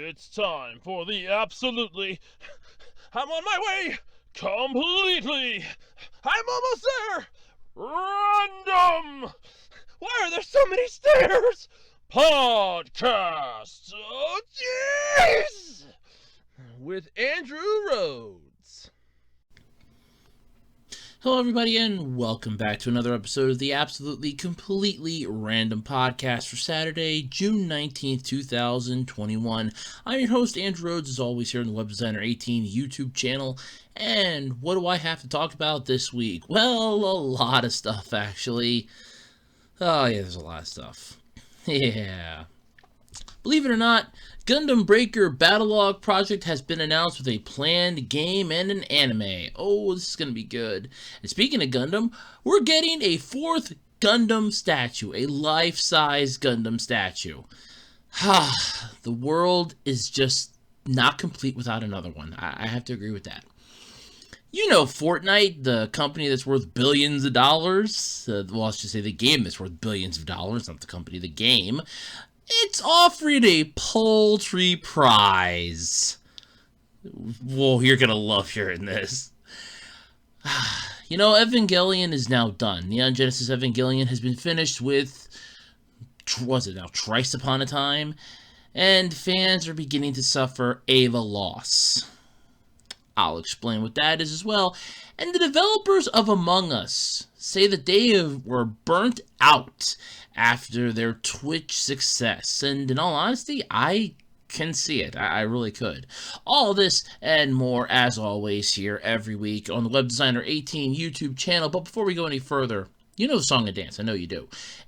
It's time for the absolutely... I'm on my way! Completely! I'm almost there! Random! Why are there so many stairs? Podcast! Oh, jeez! With Andrew Rhodes. Hello, everybody, and welcome back to another episode of the absolutely, completely random podcast for Saturday, June 19th, 2021. I'm your host, Andrew Rhodes, as always, here on the Web Designer 18 YouTube channel. And what do I have to talk about this week? Well, a lot of stuff, actually. Oh, yeah, there's a lot of stuff. Yeah. Believe it or not, Gundam Breaker Battlelog project has been announced with a planned game and an anime. Oh, this is going to be good. And speaking of Gundam, we're getting a fourth Gundam statue, a life-size Gundam statue. The world is just not complete without another one. I have to agree with that. You know Fortnite, the company that's worth billions of dollars. Well, I should say the game that's worth billions of dollars, not the company, the game. It's offering a paltry prize. Whoa, you're gonna love hearing this. You know, Evangelion is now done. Neon Genesis Evangelion has been finished with, was it now, Thrice Upon a Time? And fans are beginning to suffer Eva Loss. I'll explain what that is as well. And the developers of Among Us say that they were burnt out after their Twitch success. And in all honesty, I can see it. I really could. All this and more, as always, here every week on the Web Designer 18 YouTube channel. But before we go any further, you know the song and dance. I know you do.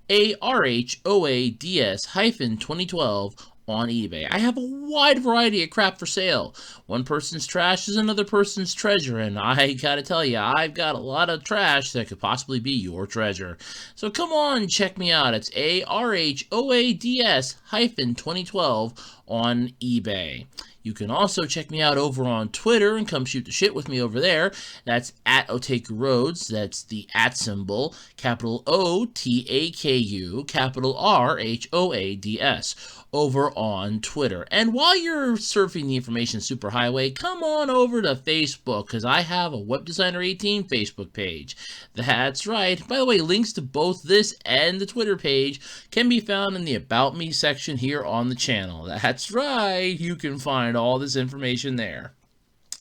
ARHOADS-2012 on eBay. I have a wide variety of crap for sale. One person's trash is another person's treasure, and I gotta tell you, I've got a lot of trash that could possibly be your treasure. So come on, check me out. It's ARHOADS-2012 on eBay. You can also check me out over on Twitter and come shoot the shit with me over there. That's at Otaku Rhodes. That's the @ symbol, capital OTAKU, capital RHOADS, over on Twitter. And while you're surfing the information superhighway, come on over to Facebook, because I have a Web Designer 18 Facebook page. That's right. By the way, links to both this and the Twitter page can be found in the About Me section here on the channel. That's right. You can find all this information there.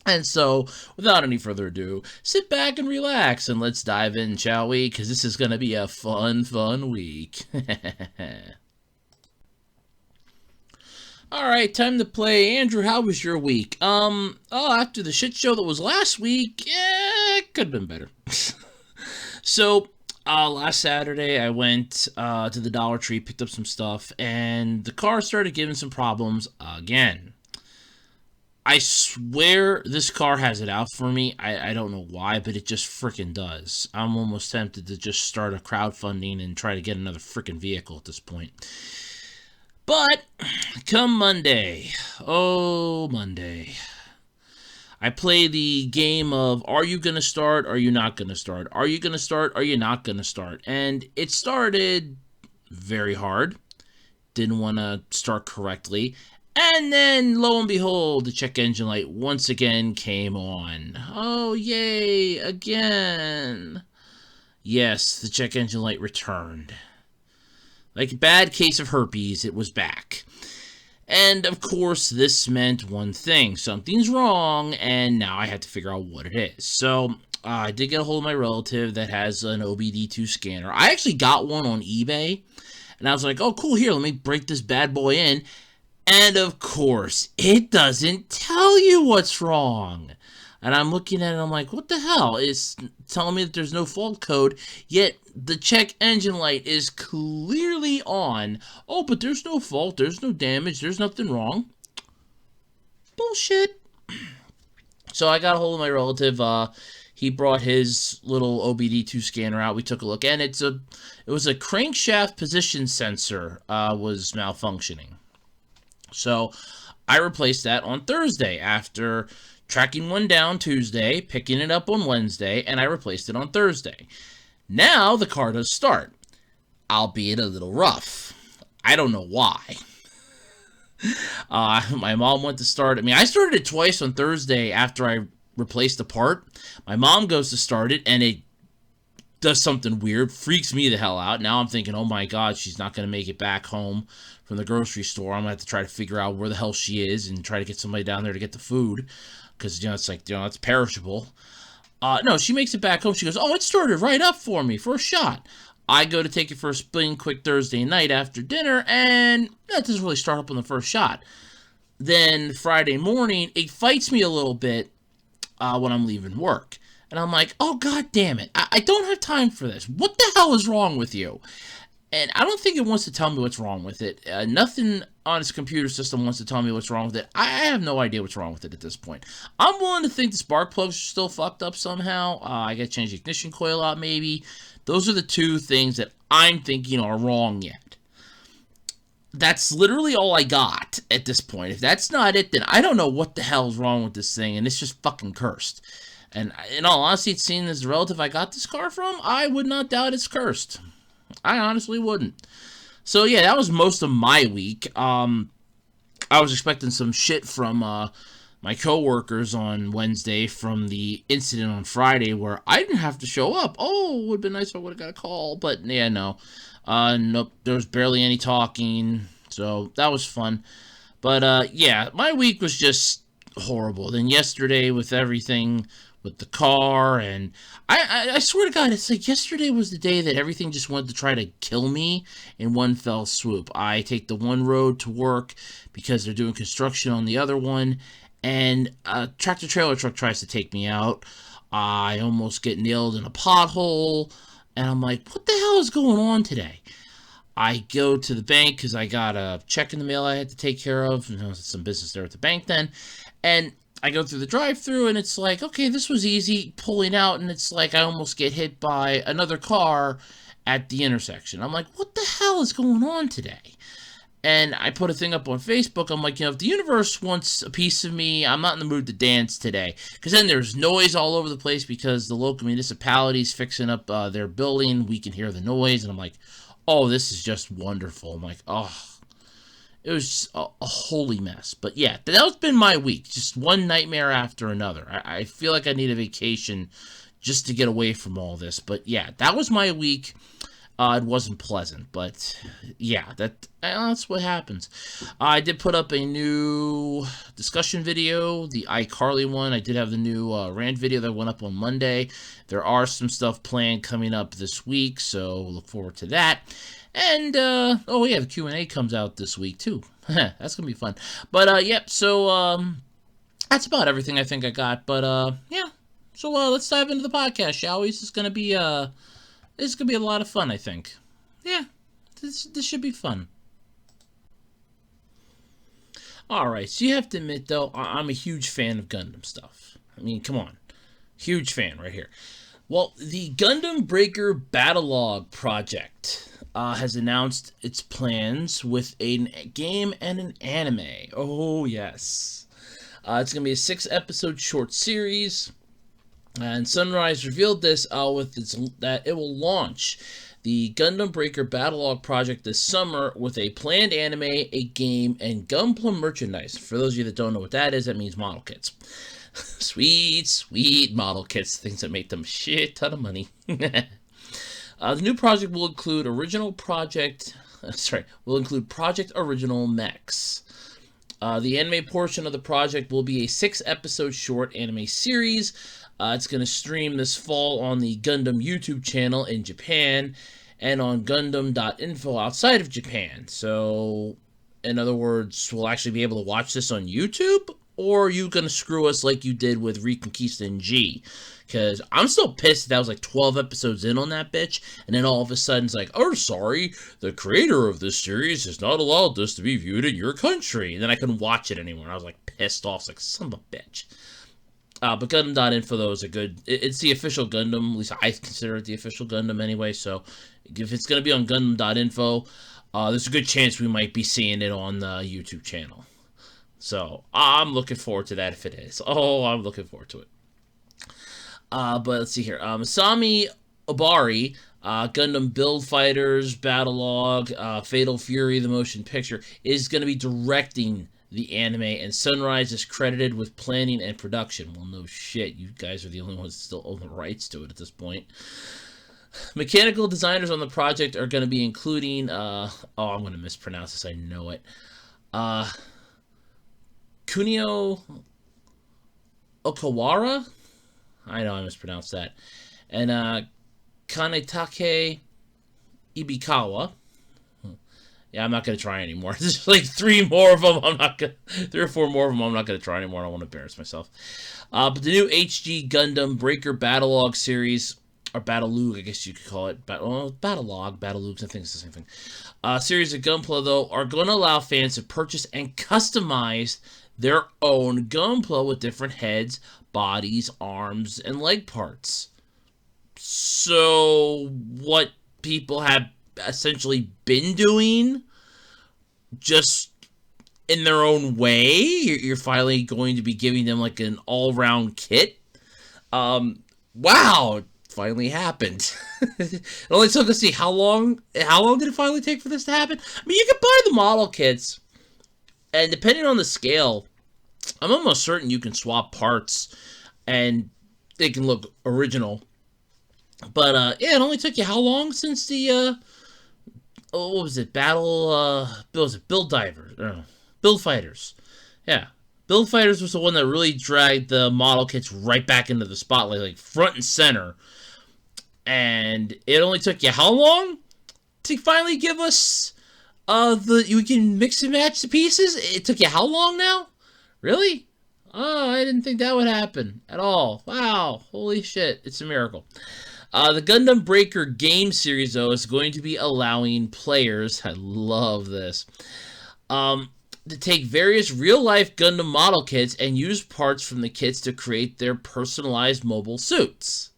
And so, without any further ado, sit back and relax, and let's dive in, shall we? Because this is going to be a fun week. Alright, time to play. Andrew, how was your week? After the shit show that was last week, it could have been better. So, last Saturday, I went to the Dollar Tree, picked up some stuff, and the car started giving some problems again. I swear this car has it out for me. I don't know why, but it just freaking does. I'm almost tempted to just start a crowdfunding and try to get another freaking vehicle at this point. But, come Monday, Monday, I play the game of, are you going to start, are you not going to start? Are you going to start, are you not going to start? And it started very hard, didn't want to start correctly, and then, lo and behold, the check engine light once again came on. Oh, yay, again. Yes, the check engine light returned. Like a bad case of herpes, it was back. And, of course, this meant one thing. Something's wrong, and now I had to figure out what it is. So, I did get a hold of my relative that has an OBD2 scanner. I actually got one on eBay, and I was like, oh, cool, here, let me break this bad boy in. And, of course, it doesn't tell you what's wrong. And I'm looking at it, I'm like, what the hell? It's telling me that there's no fault code, yet the check engine light is clearly on. Oh, but there's no fault, there's no damage, there's nothing wrong. Bullshit. So I got a hold of my relative. He brought his little OBD2 scanner out. We took a look, and it was a crankshaft position sensor was malfunctioning. So I replaced that on Thursday after tracking one down Tuesday, picking it up on Wednesday, and I replaced it on Thursday. Now the car does start, albeit a little rough. I don't know why. My mom went to start. I mean, I started it twice on Thursday after I replaced the part. My mom goes to start it, and it does something weird, freaks me the hell out. Now I'm thinking, oh my god, she's not going to make it back home from the grocery store. I'm going to have to try to figure out where the hell she is and try to get somebody down there to get the food. Because, it's like, it's perishable. No, she makes it back home. She goes, oh, it started right up for me, first shot. I go to take it for a spin quick Thursday night after dinner, and that doesn't really start up on the first shot. Then Friday morning, it fights me a little bit when I'm leaving work. And I'm like, oh, god damn it. I don't have time for this. What the hell is wrong with you? And I don't think it wants to tell me what's wrong with it. Nothing on its computer system wants to tell me what's wrong with it. I have no idea what's wrong with it at this point. I'm willing to think the spark plugs are still fucked up somehow. I got to change the ignition coil out maybe. Those are the two things that I'm thinking are wrong yet. That's literally all I got at this point. If that's not it, then I don't know what the hell is wrong with this thing, and it's just fucking cursed. And in all honesty, seeing as the relative I got this car from, I would not doubt it's cursed. I honestly wouldn't. So yeah, that was most of my week. I was expecting some shit from my coworkers on Wednesday from the incident on Friday where I didn't have to show up. Oh, it would have been nice if I would have got a call, but yeah, no. Nope, there was barely any talking, so that was fun. But yeah, my week was just horrible. Then yesterday with everything with the car, and I swear to God, it's like yesterday was the day that everything just wanted to try to kill me in one fell swoop. I take the one road to work because they're doing construction on the other one, and a tractor-trailer truck tries to take me out. I almost get nailed in a pothole, and I'm like, what the hell is going on today? I go to the bank because I got a check in the mail I had to take care of, and there was some business there at the bank then, and I go through the drive-thru, and it's like, okay, this was easy, pulling out, and it's like I almost get hit by another car at the intersection. I'm like, what the hell is going on today? And I put a thing up on Facebook. I'm like, if the universe wants a piece of me, I'm not in the mood to dance today. Because then there's noise all over the place because the local municipality's fixing up their building. We can hear the noise, and I'm like, oh, this is just wonderful. I'm like, oh. It was a holy mess. But yeah, that's been my week. Just one nightmare after another. I feel like I need a vacation just to get away from all this. But yeah, that was my week. It wasn't pleasant. But yeah, that's what happens. I did put up a new discussion video, the iCarly one. I did have the new rant video that went up on Monday. There are some stuff planned coming up this week, so look forward to that. And, oh yeah, the Q&A comes out this week, too. That's gonna be fun. But, yep, so, that's about everything I think I got. But, yeah. So, let's dive into the podcast, shall we? This is gonna be a lot of fun, I think. Yeah, this should be fun. Alright, so you have to admit, though, I'm a huge fan of Gundam stuff. I mean, come on. Huge fan right here. Well, the Gundam Breaker Battlelog project has announced its plans with a game and an anime. Oh, yes. It's going to be a 6-episode short series. And Sunrise revealed this that it will launch the Gundam Breaker Battlelog project this summer with a planned anime, a game, and Gunpla merchandise. For those of you that don't know what that is, that means model kits. Sweet, sweet model kits. Things that make them a shit ton of money. The new project will include Project Original Mechs. The anime portion of the project will be a 6-episode short anime series. It's going to stream this fall on the Gundam YouTube channel in Japan and on Gundam.info outside of Japan. So, in other words, we'll actually be able to watch this on YouTube? Or are you going to screw us like you did with Reconquista and G? Because I'm still pissed that was like 12 episodes in on that bitch, and then all of a sudden it's like, oh, sorry, the creator of this series has not allowed this to be viewed in your country. And then I couldn't watch it anymore. I was like pissed off. It's like, son of a bitch. But Gundam.info, though, is a good... It's the official Gundam. At least I consider it the official Gundam anyway. So if it's going to be on Gundam.info, there's a good chance we might be seeing it on the YouTube channel. So I'm looking forward to that if it is. Oh, I'm looking forward to it. But let's see here. Masami Obari Gundam Build Fighters, Battlelog, Fatal Fury, the motion picture, is going to be directing the anime, and Sunrise is credited with planning and production. Well, no shit, you guys are the only ones that still own the rights to it at this point. Mechanical designers on the project are going to be including, I'm going to mispronounce this, I know it. Kunio Okawara? I know I mispronounced that. And Kanetake Ibikawa. Yeah, I'm not going to try anymore. There's like 3 more of them. 3 or 4 more of them I'm not going to try anymore. I don't want to embarrass myself. But the new HG Gundam Breaker Battlelog series, or Battlelug, I guess you could call it. Battlelog, Battlelug, I think it's the same thing. Series of Gunpla, though, are going to allow fans to purchase and customize their own Gunpla with different heads, bodies, arms, and leg parts. So, what people have essentially been doing, just in their own way, you're finally going to be giving them like an all-round kit. Wow, it finally happened. It only took, let's see, how long did it finally take for this to happen? I mean, you can buy the model kits, and depending on the scale, I'm almost certain you can swap parts and they can look original. But yeah, it only took you how long since the what was it? Build Fighters. Yeah. Build Fighters was the one that really dragged the model kits right back into the spotlight, like front and center. And it only took you how long to finally give us you can mix and match the pieces? It took you how long now? Really? Oh, I didn't think that would happen at all. Wow. Holy shit. It's a miracle. The Gundam Breaker game series, though, is going to be allowing players, I love this, to take various real-life Gundam model kits and use parts from the kits to create their personalized mobile suits.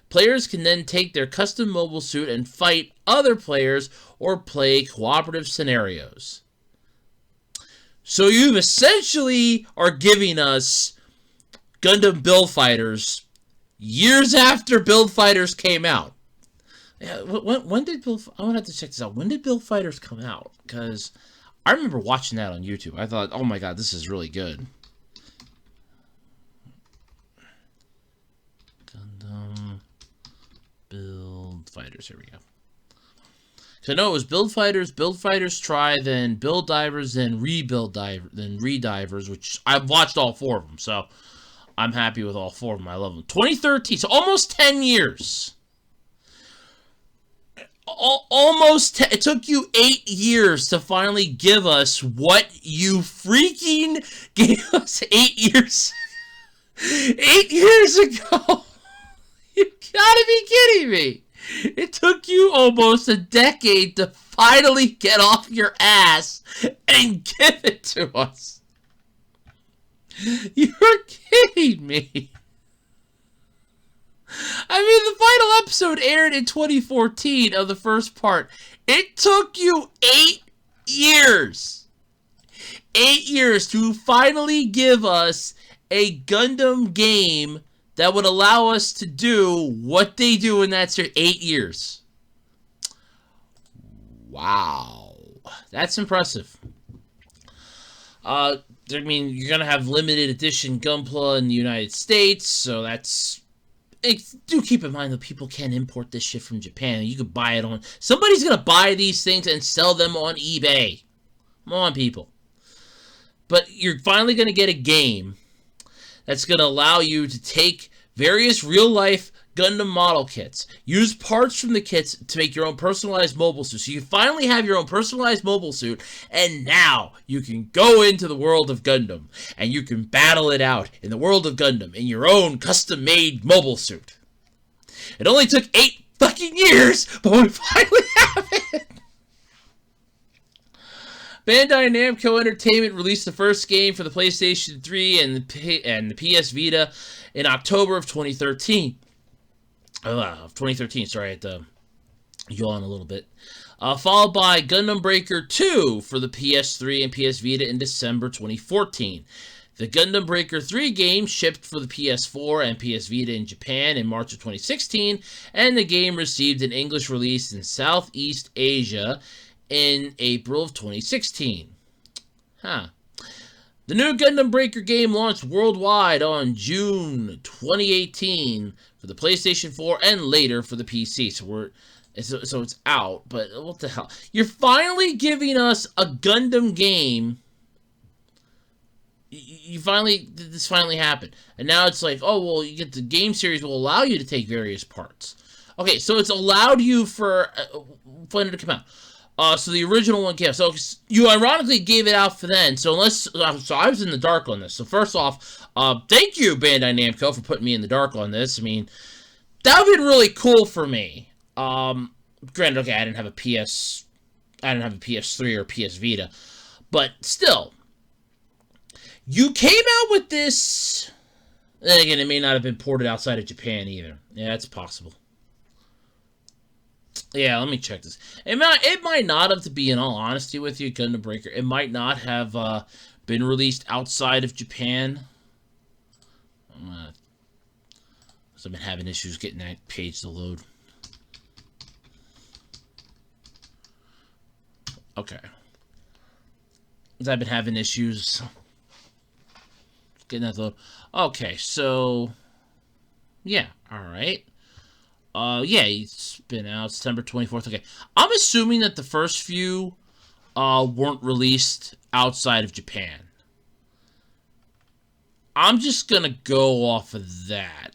Players can then take their custom mobile suit and fight other players or play cooperative scenarios. So you essentially are giving us Gundam Build Fighters years after Build Fighters came out. Yeah, when did I'm gonna have to check this out. When did Build Fighters come out? Because I remember watching that on YouTube. I thought, oh my god, this is really good. Gundam Build Fighters. Here we go. So I know it was Build Fighters Try, then Build Divers, then Redivers, which I've watched all 4 of them, so I'm happy with all 4 of them. I love them. 2013, so almost 10 years. It took you 8 years to finally give us what you freaking gave us 8 years. 8 years ago. You gotta be kidding me. It took you almost a decade to finally get off your ass and give it to us. You're kidding me. I mean, the final episode aired in 2014 of the first part. It took you 8 years. 8 years to finally give us a Gundam game that would allow us to do what they do in that series. 8 years. Wow. That's impressive. I mean, you're going to have limited edition Gunpla in the United States, so that's... Do keep in mind that people can't import this shit from Japan. You could buy it on... Somebody's going to buy these things and sell them on eBay. Come on, people. But you're finally going to get a game that's going to allow you to take various real-life Gundam model kits, use parts from the kits to make your own personalized mobile suit. So you finally have your own personalized mobile suit, and now you can go into the world of Gundam, and you can battle it out in the world of Gundam in your own custom-made mobile suit. It only took 8 fucking years, but we finally have it! Bandai Namco Entertainment released the first game for the PlayStation 3 and the PS Vita in October of 2013. Sorry, I had to yawn a little bit. Followed by Gundam Breaker 2 for the PS3 and PS Vita in December 2014. The Gundam Breaker 3 game shipped for the PS4 and PS Vita in Japan in March of 2016, and the game received an English release in Southeast Asia in April of 2016. Huh. The new Gundam Breaker game launched worldwide on June 2018 for the PlayStation 4 and later for the PC. So it's out, but what the hell? You're finally giving us a Gundam game. This finally happened. And now it's like, oh, well, you get the game series will allow you to take various parts. Okay, so it's allowed you for when did it come out? So the original one came out. So you ironically gave it out for then. So so I was in the dark on this. So first off, thank you, Bandai Namco, for putting me in the dark on this. I mean, that would have been really cool for me. Granted, okay, I didn't have a PS3 or PS Vita, but still, you came out with this. Then again, it may not have been ported outside of Japan either. Yeah, it's possible. Yeah, let me check this. It might not have, to be in all honesty with you, Gundam Breaker. It might not have been released outside of Japan. I've been having issues getting that page to load. Okay. I've been having issues getting that load. Okay, so yeah, alright. Yeah, it's been out September 24th. Okay. I'm assuming that the first few weren't released outside of Japan. I'm just gonna go off of that.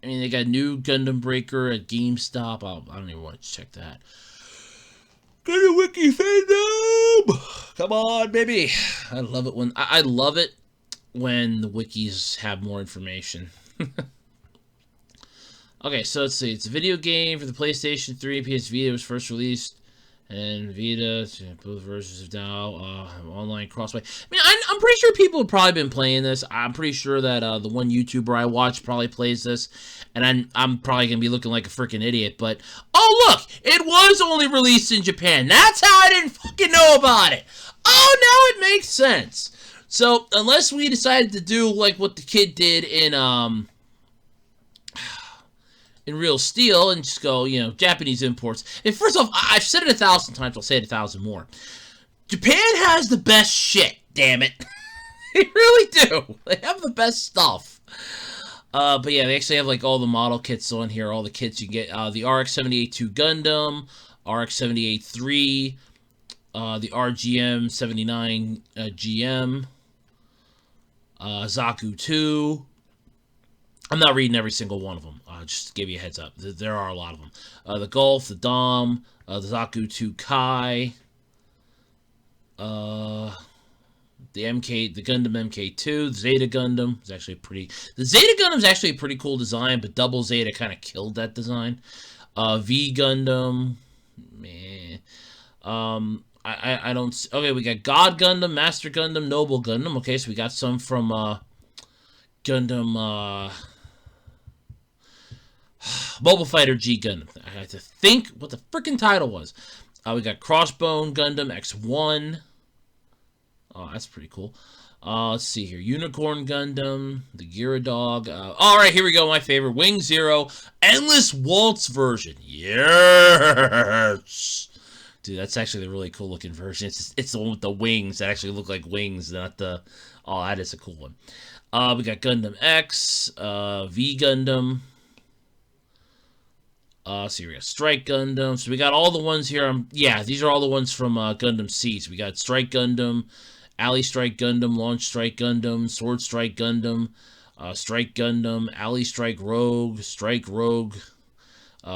I mean, they got new Gundam Breaker at GameStop. I don't even want to check that. Gundam Wiki fandom! Come on, baby! I love it when the wikis have more information. Okay, so let's see. It's a video game for the PlayStation 3, PS Vita was first released, and Vita, both versions of now online crossplay. I mean, I'm pretty sure people have probably been playing this. I'm pretty sure that the one YouTuber I watch probably plays this, and I'm probably gonna be looking like a freaking idiot. But oh look, it was only released in Japan. That's how I didn't fucking know about it. Oh, now it makes sense. So unless we decided to do like what the kid did in Real Steel and just go, Japanese imports. And first off, I've said it 1,000 times, I'll say it 1,000 more. Japan has the best shit, damn it. They really do. They have the best stuff. But yeah, they actually have like all the model kits on here, all the kits you get. The RX-78-2 Gundam, RX-78-3, the RGM-79 GM, Zaku 2. I'm not reading every single one of them. Just to give you a heads up. There are a lot of them. The Golf, the Dom, the Zaku 2 Kai, the Gundam MK2, the Zeta Gundam is actually the Zeta Gundam is actually a pretty cool design, but Double Zeta kind of killed that design. V Gundam, meh. I don't. Okay, we got God Gundam, Master Gundam, Noble Gundam. Okay, so we got some from Gundam. Mobile Fighter G Gundam. I had to think what the freaking title was. We got Crossbone Gundam X1. Oh, that's pretty cool. Let's see here. Unicorn Gundam, the Gyrodog. Alright, here we go. My favorite. Wing Zero. Endless Waltz version. Yes! Dude, that's actually the really cool looking version. It's the one with the wings that actually look like wings, not the... Oh, that is a cool one. We got Gundam X, V Gundam. So we got Strike Gundam. So we got all the ones here. Yeah, these are all the ones from Gundam Seeds. We got Strike Gundam, Alley Strike Gundam, Launch Strike Gundam, Sword Strike Gundam, Strike Gundam, Alley Strike Rogue, Strike Rogue,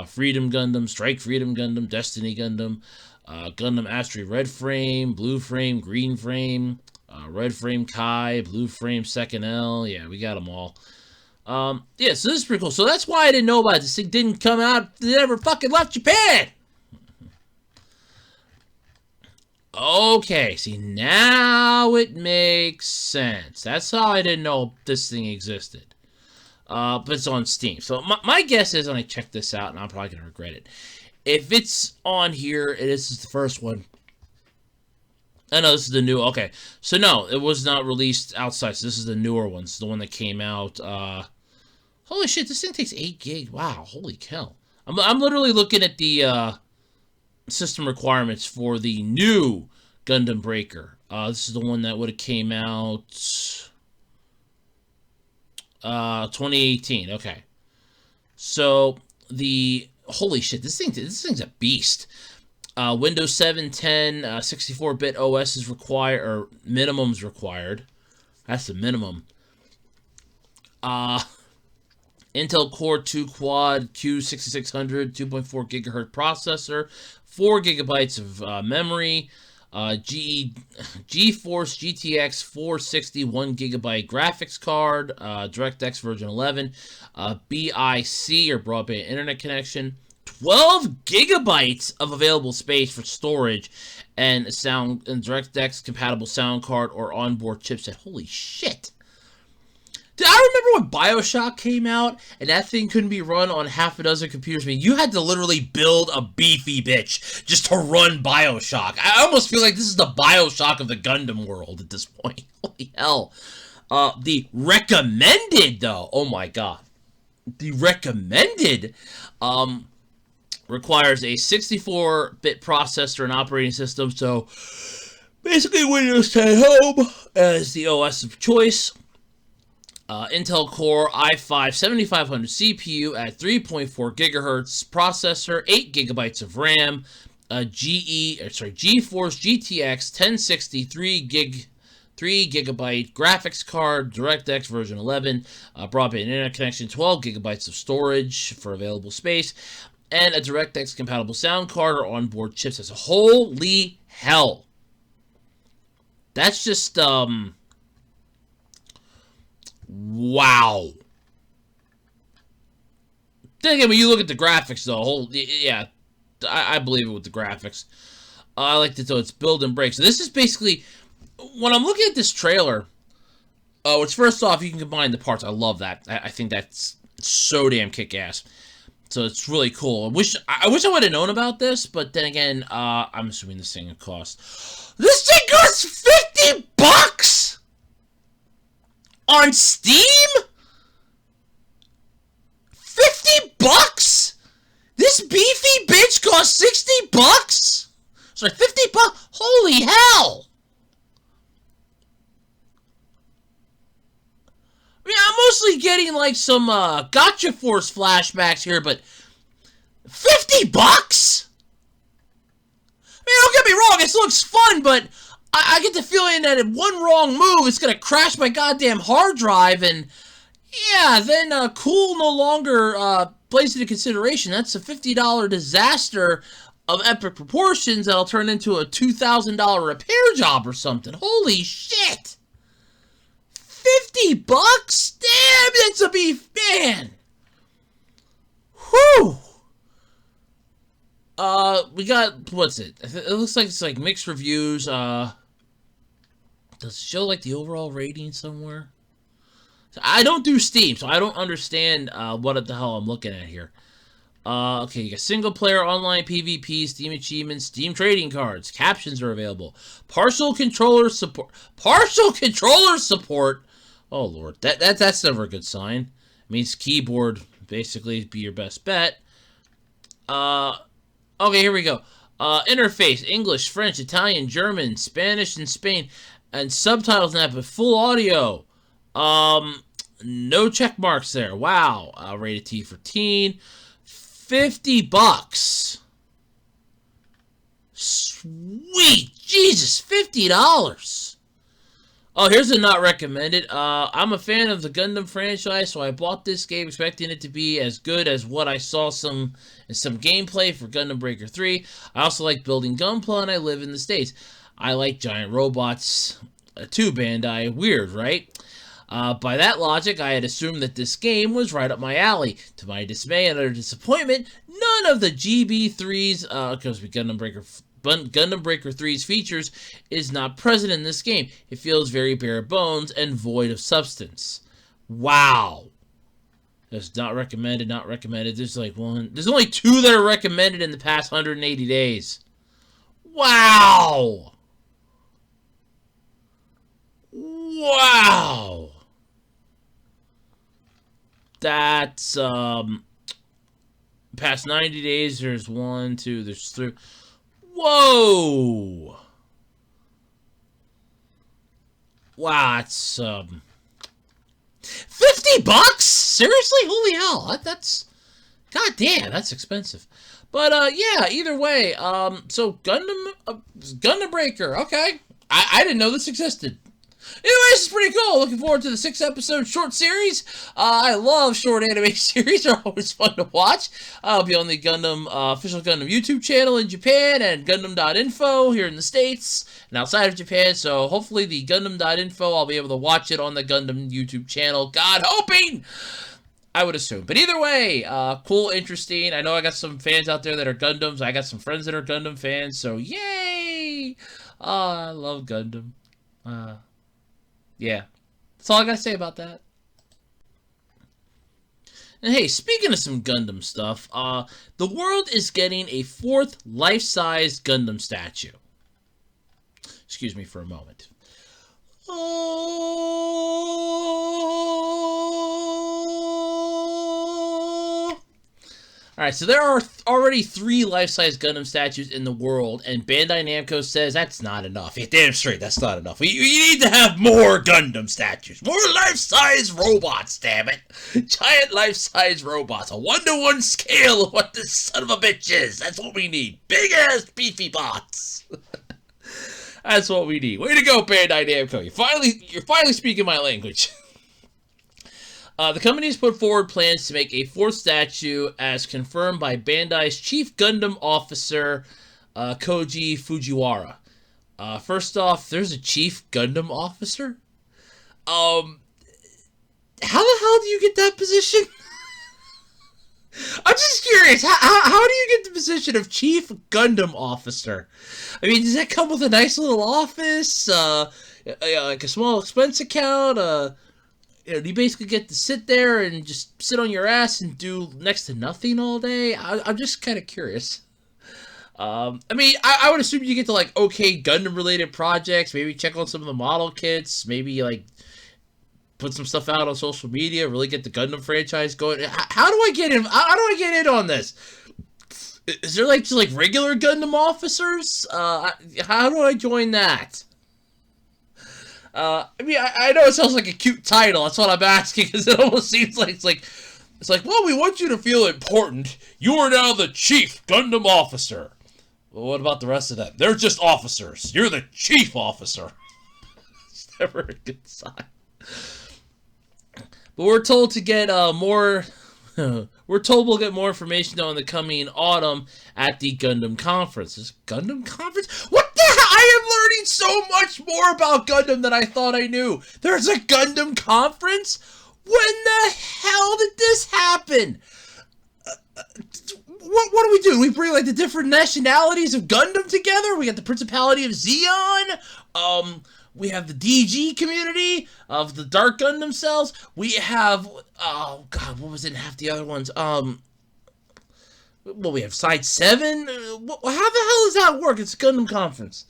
Freedom Gundam, Strike Freedom Gundam, Destiny Gundam, Gundam Astray Red Frame, Blue Frame, Green Frame, Red Frame Kai, Blue Frame Second L. Yeah, we got them all. Yeah, so this is pretty cool. So that's why I didn't know about it. This thing didn't come out. It never fucking left Japan. Okay, see, now it makes sense. That's how I didn't know this thing existed. But it's on Steam. So my guess is when I check this out, and I'm probably going to regret it. If it's on here, this is the first one. I know this is the new. Okay, so no, it was not released outside. So this is the newer one. It's the one that came out. Holy shit! This thing takes 8 gig. Wow! Holy cow! I'm literally looking at the system requirements for the new Gundam Breaker. This is the one that would have came out 2018. Okay, so the holy shit! This thing's a beast. Windows 7, 10, 64-bit OS is required, or minimum's required. That's the minimum. Intel Core 2 Quad Q6600 2.4 gigahertz processor, 4 gigabytes of memory, GeForce GTX 460 1 gigabyte graphics card, DirectX version 11, BIC or broadband internet connection, 12 gigabytes of available space for storage, and DirectX compatible sound card or onboard chipset. Holy shit! Dude, I remember when BioShock came out, and that thing couldn't be run on half a dozen computers. I mean, you had to literally build a beefy bitch just to run BioShock. I almost feel like this is the BioShock of the Gundam world at this point. Holy hell. The recommended, though, oh my god. The recommended, requires a 64-bit processor and operating system, so basically Windows 10 Home as the OS of choice. Intel Core i5 7500 CPU at 3.4 gigahertz processor, 8 gigabytes of RAM, GeForce GTX 1060 3 gigabyte graphics card, DirectX version 11, broadband internet connection, 12 gigabytes of storage for available space, and a DirectX compatible sound card or onboard chipset. Holy hell. That's just, wow. Then again, when you look at the graphics, though, yeah, I believe it with the graphics. I liked it, though. It's build and break. So this is basically, when I'm looking at this trailer, it's first off, you can combine the parts. I love that. I think that's so damn kick-ass. So it's really cool. I wish I would have known about this, but then again, I'm assuming this thing would cost. This thing costs $50 on Steam. $50. This beefy bitch costs $60. Sorry, $50. Holy hell! I mean, I'm mostly getting, like, some, Gotcha Force flashbacks here, but $50? I mean, don't get me wrong, this looks fun, but I get the feeling that in one wrong move, it's gonna crash my goddamn hard drive, and, yeah, then, cool no longer, placed into consideration. That's a $50 disaster of epic proportions that'll turn into a $2,000 repair job or something. Holy shit! $50? Damn, that's a beef, man. Whew. We got, what's it? It looks like it's like mixed reviews. Does it show like the overall rating somewhere? So I don't do Steam, so I don't understand what the hell I'm looking at here. Okay, you got single player online PvP, Steam achievements, Steam trading cards, captions are available. Partial controller support. Partial controller support. Oh lord, that's never a good sign. It means keyboard basically be your best bet. Okay, here we go. Interface, English, French, Italian, German, Spanish, and Spain, and subtitles in that, but full audio. No check marks there. Wow. Rated T for teen. $50. Sweet Jesus, $50. Oh, here's a not recommended. I'm a fan of the Gundam franchise, so I bought this game expecting it to be as good as what I saw in some gameplay for Gundam Breaker 3. I also like building Gunpla, and I live in the States. I like giant robots too, Bandai. Weird, right? By that logic, I had assumed that this game was right up my alley. To my dismay and utter disappointment, none of the GB3's, because Gundam Breaker 3's features is not present in this game. It feels very bare bones and void of substance. Wow. That's not recommended, not recommended. There's like one. There's only 2 that are recommended in the past 180 days. Wow. Wow. That's, past 90 days, there's 1, 2, there's 3. Whoa! Wow, it's, $50? Seriously? Holy hell. That's, god damn, that's expensive. But, yeah, either way, so Gundam Breaker, okay. I didn't know this existed. Anyways, it's pretty cool. Looking forward to the 6-episode short series. I love short anime series. They're always fun to watch. I'll be on the Gundam official Gundam YouTube channel in Japan and Gundam.info here in the States and outside of Japan. So hopefully the Gundam.info, I'll be able to watch it on the Gundam YouTube channel. God hoping! I would assume. But either way, cool, interesting. I know I got some fans out there that are Gundams. I got some friends that are Gundam fans. So yay! I love Gundam. Yeah, that's all I gotta say about that. And hey, speaking of some Gundam stuff, the world is getting a 4th life-size Gundam statue. Excuse me for a moment. Alright, so there are already 3 life-size Gundam statues in the world, and Bandai Namco says that's not enough. Yeah, damn straight, that's not enough. We need to have more Gundam statues. More life-size robots, damn it. Giant life-size robots. A 1-to-1 scale of what this son of a bitch is. That's what we need. Big-ass beefy bots. That's what we need. Way to go, Bandai Namco. You're finally speaking my language. The company has put forward plans to make a 4th statue, as confirmed by Bandai's Chief Gundam Officer, Koji Fujiwara. First off, there's a Chief Gundam Officer? How the hell do you get that position? I'm just curious, how do you get the position of Chief Gundam Officer? I mean, does that come with a nice little office, like a small expense account, do you basically get to sit there and just sit on your ass and do next to nothing all day? I'm just kind of curious. I mean, I would assume you get to, like, okay Gundam-related projects, maybe check on some of the model kits, maybe, like, put some stuff out on social media, really get the Gundam franchise going. How do I get in? How do I get in on this? Is there, like, just, like, regular Gundam officers? How do I join that? I mean, I know it sounds like a cute title. That's what I'm asking, because it almost seems like it's like, well, we want you to feel important. You are now the Chief Gundam Officer. Well, what about the rest of them? They're just officers. You're the Chief Officer. It's never a good sign. But we're told to get more. We're told we'll get more information on the coming autumn at the Gundam Conference. This Gundam Conference? What the hell? I am learning so much more about Gundam than I thought I knew. There's a Gundam Conference? When the hell did this happen? What do we do? We bring, like, the different nationalities of Gundam together? We got the Principality of Zeon? We have the DG community of the Dark Gundam cells. We have, oh god, what was it in half the other ones? Well, we have Side 7. How the hell does that work? It's a Gundam Conference.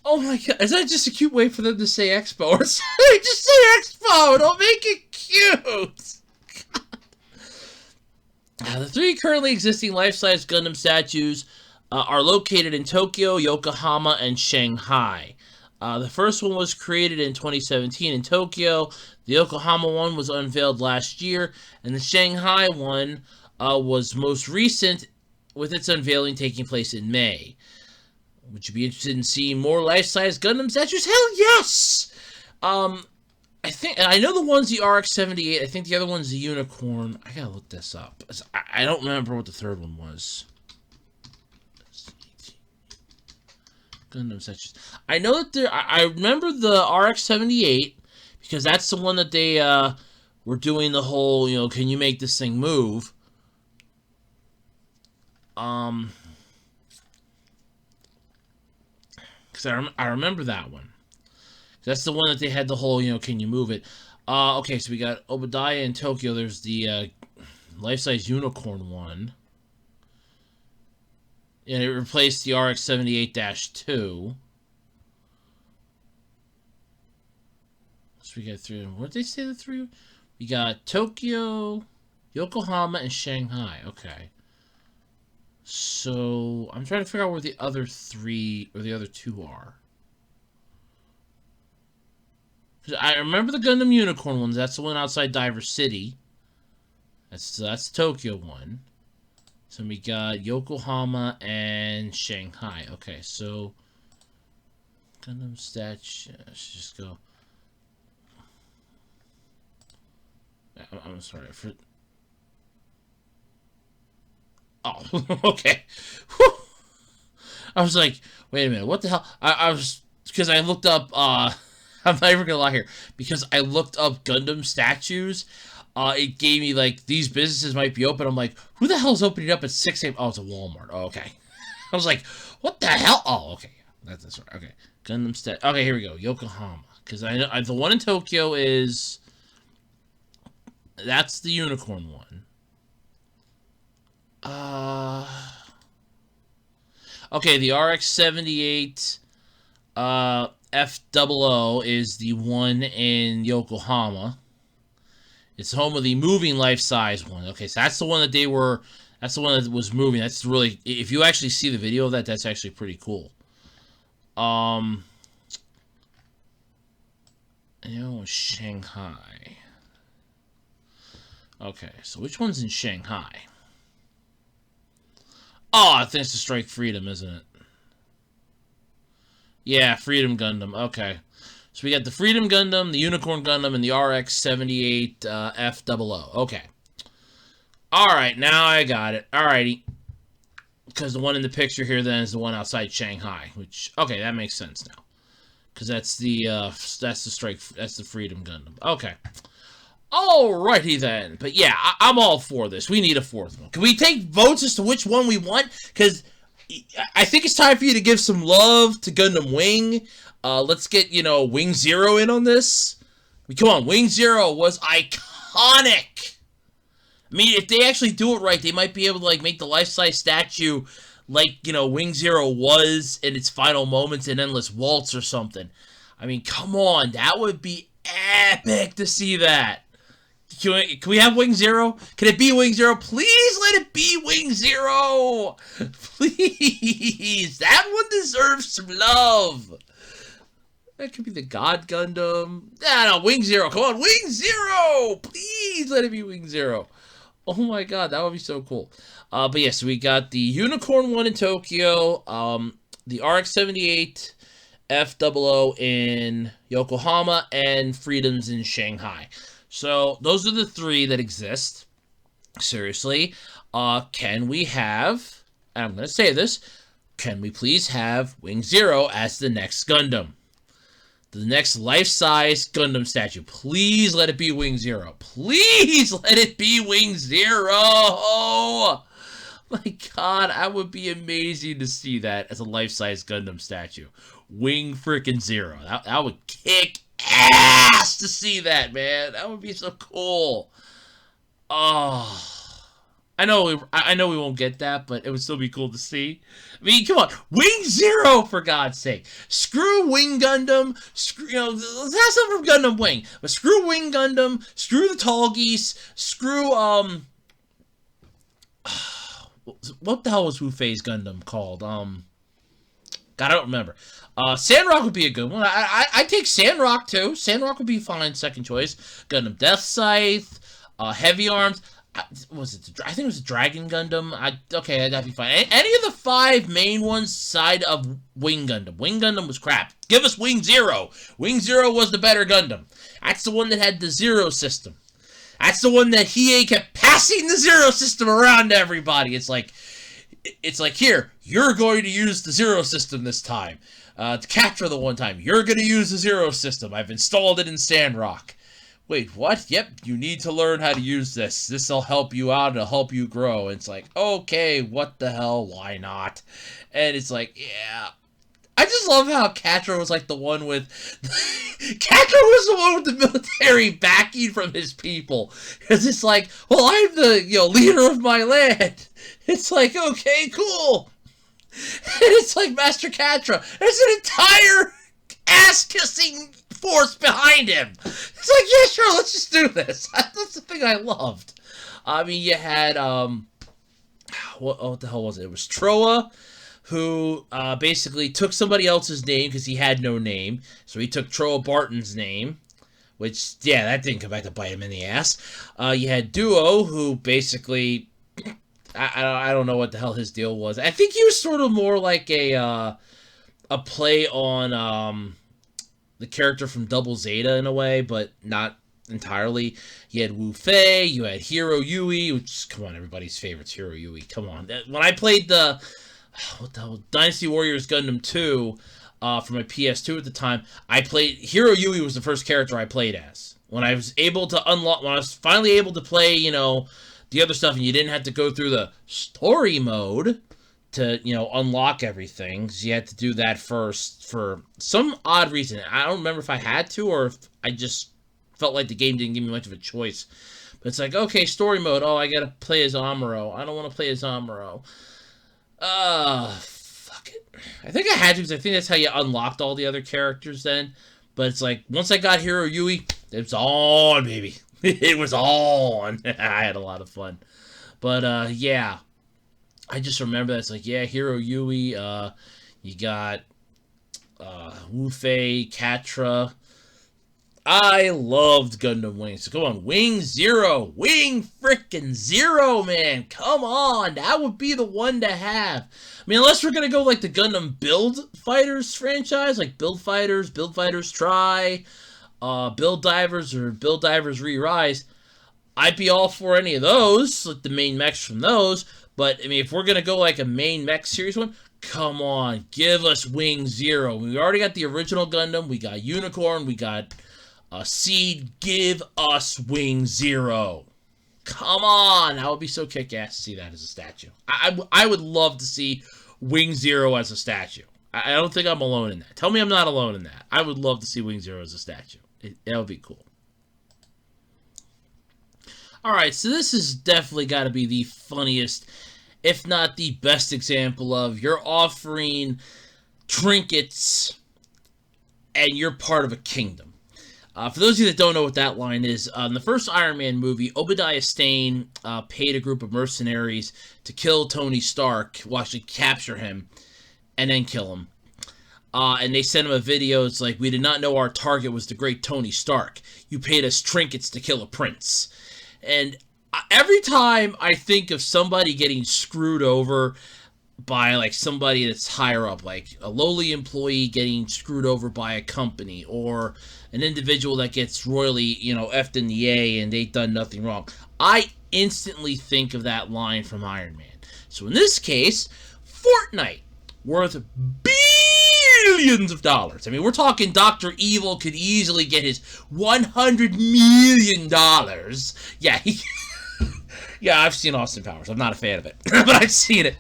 Oh my god, is that just a cute way for them to say Expo? Or just say Expo! Don't make it cute! The 3 currently existing life-size Gundam statues are located in Tokyo, Yokohama, and Shanghai. The first one was created in 2017 in Tokyo. The Yokohama one was unveiled last year, and the Shanghai one was most recent, with its unveiling taking place in May. Would you be interested in seeing more life-size Gundam statues? Hell yes! I know the one's the RX-78. I think the other one's the Unicorn. I gotta look this up. I don't remember what the third one was. Gundam statues. I know that I remember the RX-78 because that's the one that they were doing the whole, can you make this thing move? Because I remember that one. That's the one that they had the whole, can you move it? Okay, so we got Obadiah in Tokyo. There's the life-size Unicorn one. And it replaced the RX-78-2. So we got three. What did they say the three? We got Tokyo, Yokohama, and Shanghai. Okay. So I'm trying to figure out where the other three or the other two are. I remember the Gundam Unicorn ones. That's the one outside Diver City. That's the Tokyo one. So we got Yokohama and Shanghai. Okay, so Gundam Statue. Let's just go. I'm sorry for. Oh, okay. Whew. I was like, wait a minute, what the hell? I was because I looked up. I'm not even gonna lie here, because I looked up Gundam statues. It gave me like these businesses might be open. I'm like, who the hell is opening up at 6 a.m.? Oh, it's a Walmart. Oh, okay. I was like, what the hell? Oh, okay. That's right. Okay, Gundam Statue. Okay, here we go. Yokohama, because I know the one in Tokyo is. That's the unicorn one. Okay, the RX-78 F00 is the one in Yokohama. It's home of the moving life-size one. Okay, so that's the one that they were... That's the one that was moving. That's really... If you actually see the video of that, that's actually pretty cool. Shanghai. Okay, so which one's in Shanghai? Oh, I think it's the Strike Freedom, isn't it? Yeah, Freedom Gundam. Okay. So we got the Freedom Gundam, the Unicorn Gundam, and the RX-78 F00. Okay. Alright, now I got it. Alrighty. Because the one in the picture here then is the one outside Shanghai. Which, okay, that makes sense now. Because that's the Freedom Gundam. Okay. Alrighty then. But yeah, I'm all for this. We need a fourth one. Can we take votes as to which one we want? Because I think it's time for you to give some love to Gundam Wing. Let's get, Wing Zero in on this. I mean, come on, Wing Zero was iconic. I mean, if they actually do it right, they might be able to, make the life-size statue like, Wing Zero was in its final moments in Endless Waltz or something. I mean, come on, that would be epic to see that. Can we have Wing Zero? Can it be Wing Zero? Please let it be Wing Zero! Please! That one deserves some love! That could be the God Gundam. No, Wing Zero. Come on, Wing Zero! Please let it be Wing Zero. Oh my god, that would be so cool. But yes, we got the Unicorn one in Tokyo, the RX-78 F00 in Yokohama, and Freedoms in Shanghai. So, those are the three that exist. Seriously. Can we have, and I'm going to say this, can we please have Wing Zero as the next Gundam? The next life-size Gundam statue. Please let it be Wing Zero. Please let it be Wing Zero! My god, that would be amazing to see that as a life-size Gundam statue. Wing frickin' Zero. That would kick ass to see that, man. That would be so cool. Oh, I know we won't get that, but it would still be cool to see. I mean, come on, Wing Zero, for God's sake. Screw Wing Gundam. Let's have some from Gundam Wing, but screw Wing Gundam. Screw the Tall Geese. Screw what the hell was Wu Fei's Gundam called? God, I don't remember. Sandrock would be a good one. I'd take Sandrock, too. Sandrock would be fine, second choice. Gundam Death Scythe, Heavy Arms. I think it was a Dragon Gundam. Okay, that'd be fine. Any of the 5 main ones side of Wing Gundam. Wing Gundam was crap. Give us Wing Zero. Wing Zero was the better Gundam. That's the one that had the Zero system. That's the one that Hiei kept passing the Zero system around to everybody. It's like, here, you're going to use the Zero system this time. To capture the one time, you're going to use the Zero system. I've installed it in Sandrock. Wait, what? Yep, you need to learn how to use this. This'll help you out, it'll help you grow. And it's like, okay, what the hell, why not? And it's like, yeah. I just love how Catra was like the one with... Catra was the one with the military backing from his people. Because it's like, well, I'm the, leader of my land. It's like, okay, cool. And it's like Master Catra. There's an entire ass-kissing force behind him. It's like, yeah, sure, let's just do this. That's the thing I loved. I mean, you had, what the hell was it? It was Troa, who basically took somebody else's name because he had no name. So he took Troa Barton's name, which, yeah, that didn't come back to bite him in the ass. You had Duo, who basically, I don't know what the hell his deal was. I think he was sort of more like a play on the character from Double Zeta in a way, but not entirely. You had Wu Fei, you had Hiro Yui, which, come on, everybody's favorite's Hiro Yui. Come on. When I played the Dynasty Warriors Gundam 2 for my PS2 at the time, Hiro Yui was the first character I played as. When I was finally able to play, the other stuff, and you didn't have to go through the story mode to, unlock everything. So you had to do that first for some odd reason. I don't remember if I had to or if I just felt like the game didn't give me much of a choice. But it's like, okay, story mode. Oh, I gotta play as Amuro. I don't want to play as Amuro. Fuck it. I think I had to because I think that's how you unlocked all the other characters then. But it's like, once I got Hiro Yui, it's on, baby. It was on. I had a lot of fun. But, yeah. I just remember that it's like, yeah, Hiro Yui, you got Wu Fei, Catra. I loved Gundam Wing. So come on, Wing Zero. Wing frickin' Zero, man. Come on. That would be the one to have. I mean, unless we're going to go like the Gundam Build Fighters franchise, like Build Fighters Try, Build Divers, or Build Divers Re-Rise, I'd be all for any of those, like the main mechs from those. But, I mean, if we're going to go like a main mech series one, come on, give us Wing Zero. We already got the original Gundam, we got Unicorn, we got Seed. Give us Wing Zero. Come on, that would be so kick-ass to see that as a statue. I would love to see Wing Zero as a statue. I don't think I'm alone in that. Tell me I'm not alone in that. I would love to see Wing Zero as a statue. That would be cool. Alright, so this has definitely got to be the funniest, if not the best example of you're offering trinkets and you're part of a kingdom. For those of you that don't know what that line is, in the first Iron Man movie, Obadiah Stane paid a group of mercenaries to kill Tony Stark, well, actually capture him, and then kill him. And they sent him a video. It's like, we did not know our target was the great Tony Stark. You paid us trinkets to kill a prince. And every time I think of somebody getting screwed over by, like, somebody that's higher up, like a lowly employee getting screwed over by a company, or an individual that gets royally, effed in the A and they've done nothing wrong, I instantly think of that line from Iron Man. So in this case, Fortnite, worth billions of dollars. I mean, we're talking Dr. Evil could easily get his $100 million. Yeah, yeah, I've seen Austin Powers. I'm not a fan of it, but I've seen it.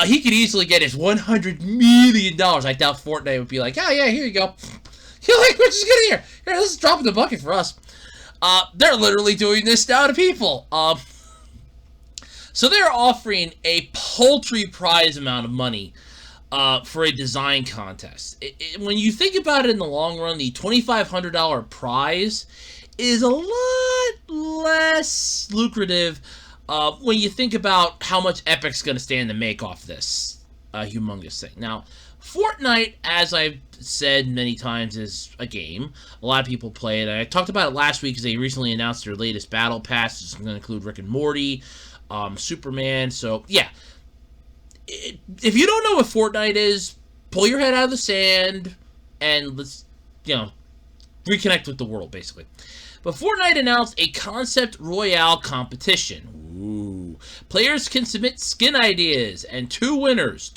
He could easily get his $100 million. I doubt Fortnite would be like, oh, yeah, here you go. You're like, we're just getting here. Here, this is dropping the bucket for us. They're literally doing this now to people. So they're offering a paltry prize amount of money for a design contest. When you think about it in the long run, the $2,500 prize is a lot less lucrative when you think about how much Epic's going to stand to make off this humongous thing. Now, Fortnite, as I've said many times, is a game. A lot of people play it. I talked about it last week because they recently announced their latest battle pass. It's going to include Rick and Morty, Superman. So, yeah. If you don't know what Fortnite is, pull your head out of the sand and let's, reconnect with the world, basically. But Fortnite announced a Concept Royale competition. Ooh. Players can submit skin ideas, and two winners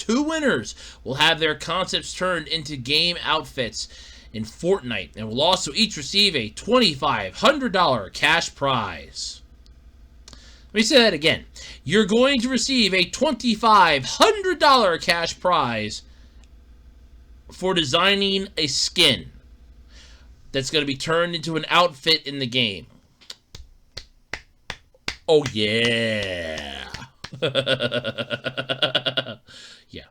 will have their concepts turned into game outfits in Fortnite, and will also each receive a $2,500 cash prize. Let me say that again. You're going to receive a $2,500 cash prize for designing a skin that's going to be turned into an outfit in the game. Oh, yeah. Yeah.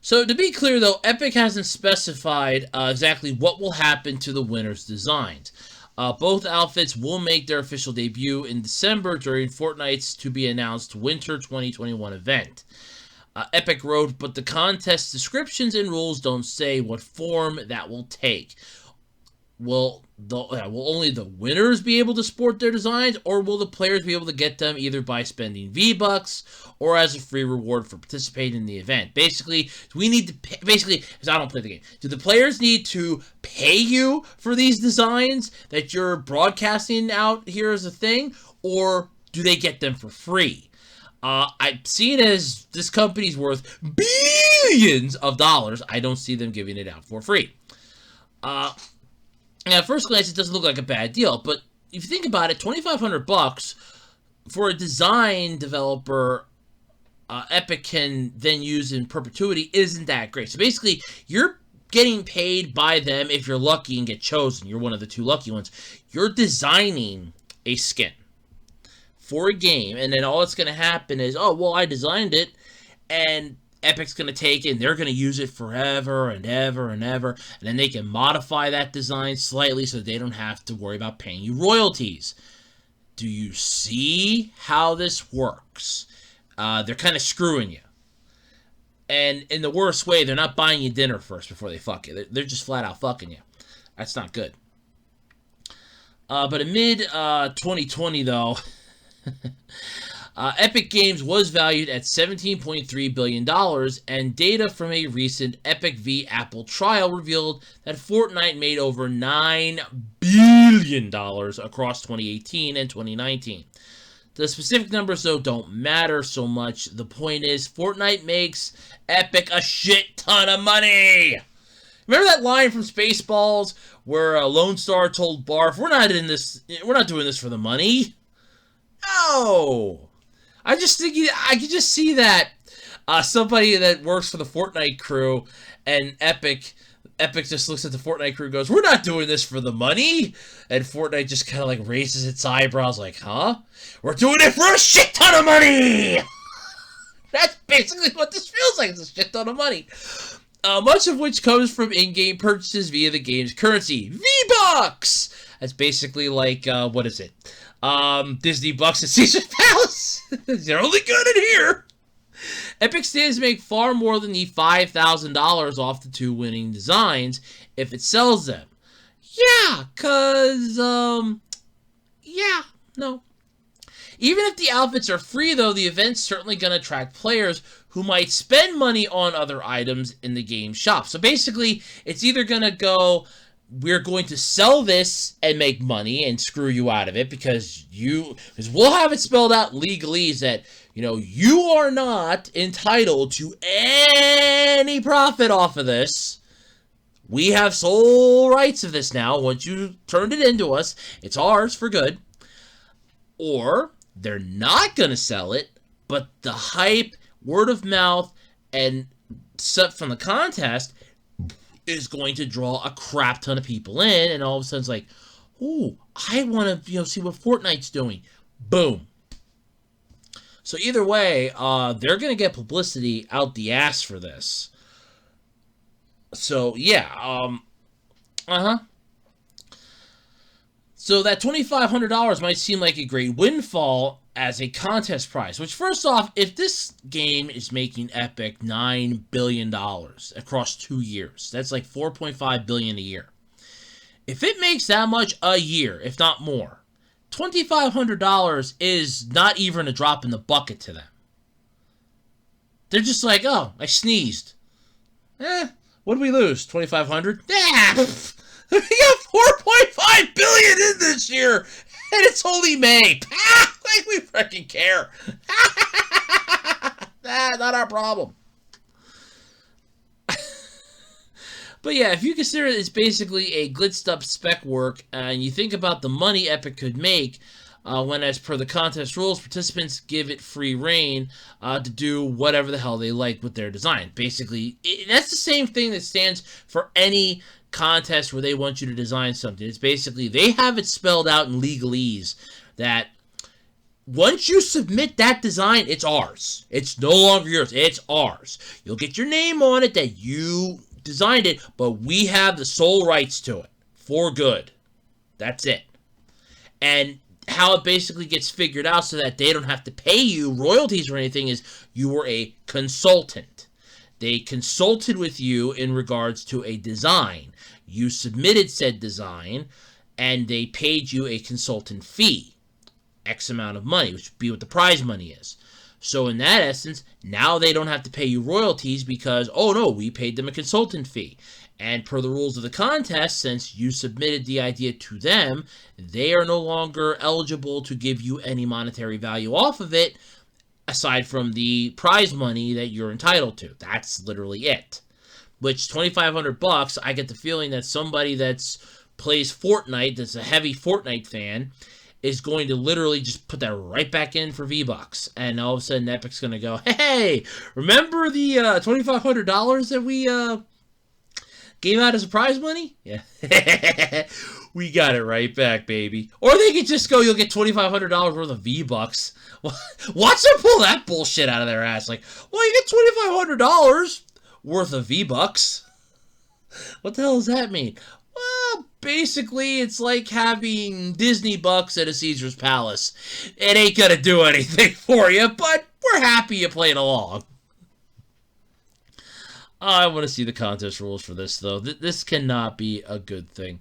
So to be clear, though, Epic hasn't specified exactly what will happen to the winner's designs. Both outfits will make their official debut in December during Fortnite's to-be-announced Winter 2021 event. Epic wrote, but the contest descriptions and rules don't say what form that will take. Will only the winners be able to sport their designs, or will the players be able to get them either by spending V-Bucks or as a free reward for participating in the event? Basically, we need to pay, because I don't play the game, do the players need to pay you for these designs that you're broadcasting out here as a thing, or do they get them for free? I see it as this company's worth billions of dollars. I don't see them giving it out for free. At first glance, it doesn't look like a bad deal, but if you think about it, $2,500 for a design developer Epic can then use in perpetuity isn't that great. So basically, you're getting paid by them if you're lucky and get chosen. You're one of the 2 lucky ones. You're designing a skin for a game, and then all that's going to happen is, oh, well, I designed it, and Epic's going to take it, and they're going to use it forever and ever and ever, and then they can modify that design slightly so they don't have to worry about paying you royalties. Do you see how this works? They're kind of screwing you. And in the worst way, they're not buying you dinner first before they fuck you. They're just flat out fucking you. That's not good. But in mid-2020, though, Epic Games was valued at $17.3 billion, and data from a recent Epic v. Apple trial revealed that Fortnite made over $9 billion across 2018 and 2019. The specific numbers, though, don't matter so much. The point is, Fortnite makes Epic a shit ton of money! Remember that line from Spaceballs where Lone Star told Barf, we're not doing this for the money? No! I just think I could just see that somebody that works for the Fortnite crew and Epic just looks at the Fortnite crew and goes, we're not doing this for the money. And Fortnite just kind of like raises its eyebrows like, huh? We're doing it for a shit ton of money! That's basically what this feels like. It's a shit ton of money. Much of which comes from in-game purchases via the game's currency. V-Bucks! That's basically like, what is it? Disney Bucks at Caesar's Palace. They're only good in here. Epic stands to make far more than the $5,000 off the 2 winning designs if it sells them. Yeah, cause, yeah, no. Even if the outfits are free, though, the event's certainly going to attract players who might spend money on other items in the game shop. So basically, it's either going to go, we're going to sell this and make money and screw you out of it because we'll have it spelled out in legalese that, you are not entitled to any profit off of this. We have sole rights of this now. Once you turned it into us, it's ours for good. Or they're not going to sell it, but the hype, word of mouth, and stuff from the contest is going to draw a crap ton of people in, and all of a sudden it's like, ooh, I want to see what Fortnite's doing. Boom. So either way, they're going to get publicity out the ass for this. So yeah, So that $2,500 might seem like a great windfall as a contest prize, which first off, if this game is making Epic $9 billion across 2 years, that's like $4.5 billion a year. If it makes that much a year, if not more, $2,500 is not even a drop in the bucket to them. They're just like, oh, I sneezed. What did we lose? 2,500? We got $4.5 billion in this year, and it's only May. Like we freaking care. Not our problem. But yeah, if you consider it's basically a glitzed up spec work, and you think about the money Epic could make, when as per the contest rules, participants give it free reign to do whatever the hell they like with their design. Basically, that's the same thing that stands for any contest where they want you to design something. It's basically, they have it spelled out in legalese that once you submit that design, it's ours. It's no longer yours. It's ours. You'll get your name on it that you designed it, but we have the sole rights to it for good. That's it. And how it basically gets figured out so that they don't have to pay you royalties or anything is you were a consultant. They consulted with you in regards to a design. You submitted said design, and they paid you a consultant fee. X amount of money, which would be what the prize money is. So in that essence, now they don't have to pay you royalties because, oh no, we paid them a consultant fee. And per the rules of the contest, since you submitted the idea to them, they are no longer eligible to give you any monetary value off of it, aside from the prize money that you're entitled to. That's literally it. Which, $2,500, I get the feeling that somebody that's plays Fortnite, that's a heavy Fortnite fan, is going to literally just put that right back in for V-Bucks. And all of a sudden, Epic's going to go, hey, remember the $2,500 that we gave out as a prize money? Yeah. We got it right back, baby. Or they could just go, you'll get $2,500 worth of V-Bucks. Watch them pull that bullshit out of their ass. Like, well, you get $2,500 worth of V-Bucks. What the hell does that mean? Well, basically, it's like having Disney bucks at a Caesar's Palace. It ain't gonna do anything for you, but we're happy you played along. I want to see the contest rules for this, though. This cannot be a good thing.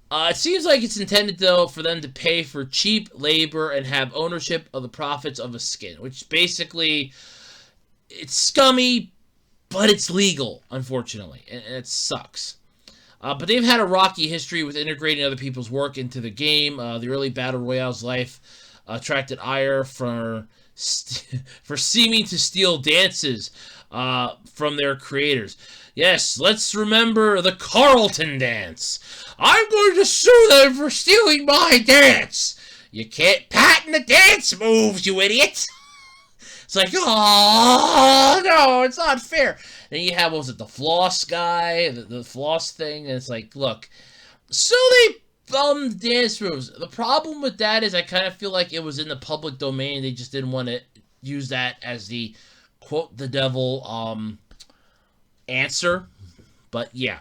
It seems like it's intended, though, for them to pay for cheap labor and have ownership of the profits of a skin, which basically, it's scummy, but it's legal, unfortunately, and it sucks. But they've had a rocky history with integrating other people's work into the game. The early Battle Royale's life attracted ire for seeming to steal dances from their creators. Yes, let's remember the Carlton dance. I'm going to sue them for stealing my dance. You can't patent the dance moves, you idiot. It's like, oh, no, it's not fair. Then you have, what was it, the floss guy, the floss thing, and it's like, look, so they thumbed dance moves. The problem with that is I kind of feel like it was in the public domain. They just didn't want to use that as the, quote, the devil answer. But, yeah.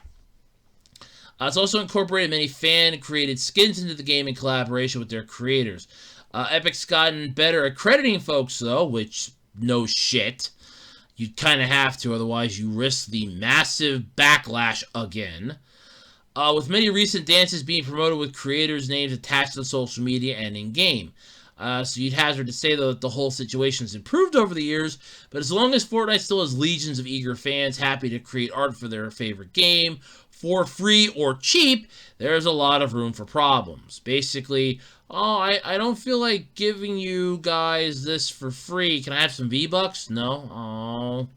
It's also incorporated many fan-created skins into the game in collaboration with their creators. Epic's gotten better at crediting folks, though, which, no shit. You kind of have to, otherwise you risk the massive backlash again. With many recent dances being promoted with creators' names attached to social media and in-game. So you'd hazard to say, though, that the whole situation's improved over the years, but as long as Fortnite still has legions of eager fans happy to create art for their favorite game, for free or cheap, there's a lot of room for problems. Basically, oh, I don't feel like giving you guys this for free. Can I have some V-Bucks? No. Oh.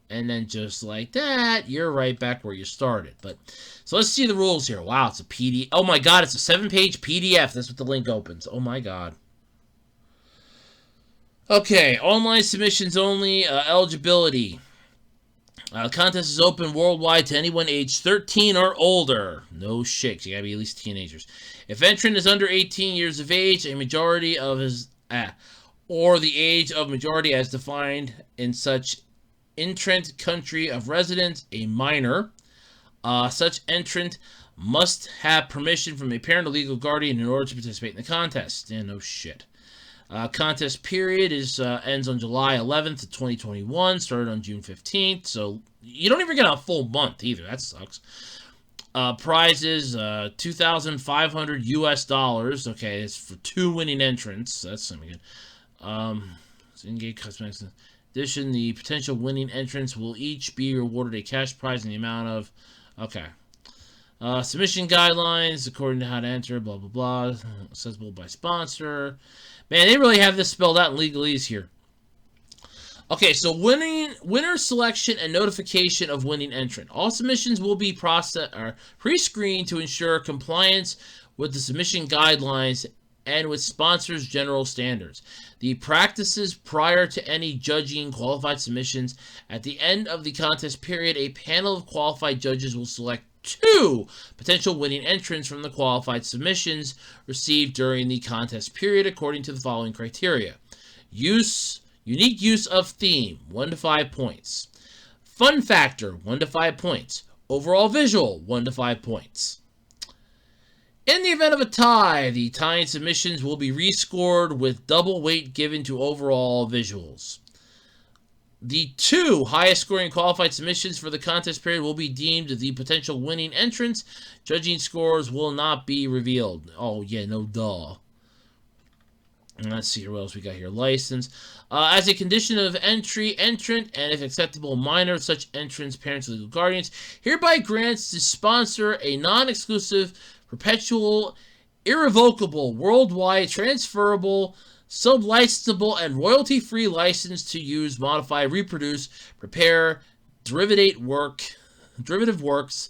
And then just like that, you're right back where you started. But so let's see the rules here. Wow, it's a PDF. Oh my god, it's a 7-page PDF. That's what the link opens. Oh my god. Okay, online submissions only. Eligibility. Contest is open worldwide to anyone aged 13 or older. No shit, you gotta be at least teenagers. If entrant is under 18 years of age, a majority of his, or the age of majority as defined in such entrant country of residence, a minor, such entrant must have permission from a parent or legal guardian in order to participate in the contest. Yeah, no shit. Contest period is ends on July 11th of 2021, started on June 15th, so you don't even get a full month either. That sucks. Prizes, $2,500 US. Okay, it's for 2 winning entrants. That's something good. In-game cosmetics. In addition, the potential winning entrants will each be rewarded a cash prize in the amount of... Okay. Submission guidelines, according to how to enter, blah, blah, blah. Accessible by sponsor. Man, they really have this spelled out in legalese here. Okay, so winner selection and notification of winning entrant. All submissions will be pre-screened to ensure compliance with the submission guidelines and with sponsors' general standards. The practices prior to any judging qualified submissions. At the end of the contest period, a panel of qualified judges will select 2 potential winning entrants from the qualified submissions received during the contest period according to the following criteria. Unique use of theme, 1 to 5 points. Fun factor, 1 to 5 points. Overall visual, 1 to 5 points. In the event of a tie, the tying submissions will be rescored with double weight given to overall visuals. The 2 highest scoring qualified submissions for the contest period will be deemed the potential winning entrants. Judging scores will not be revealed. Oh, yeah, no duh. Let's see what else we got here. License. As a condition of entry, entrant, and if acceptable, minor of such entrants, parents, or legal guardians, hereby grants to sponsor a non-exclusive, perpetual, irrevocable, worldwide, transferable, sub-licensable, and royalty-free license to use, modify, reproduce, prepare, derivative works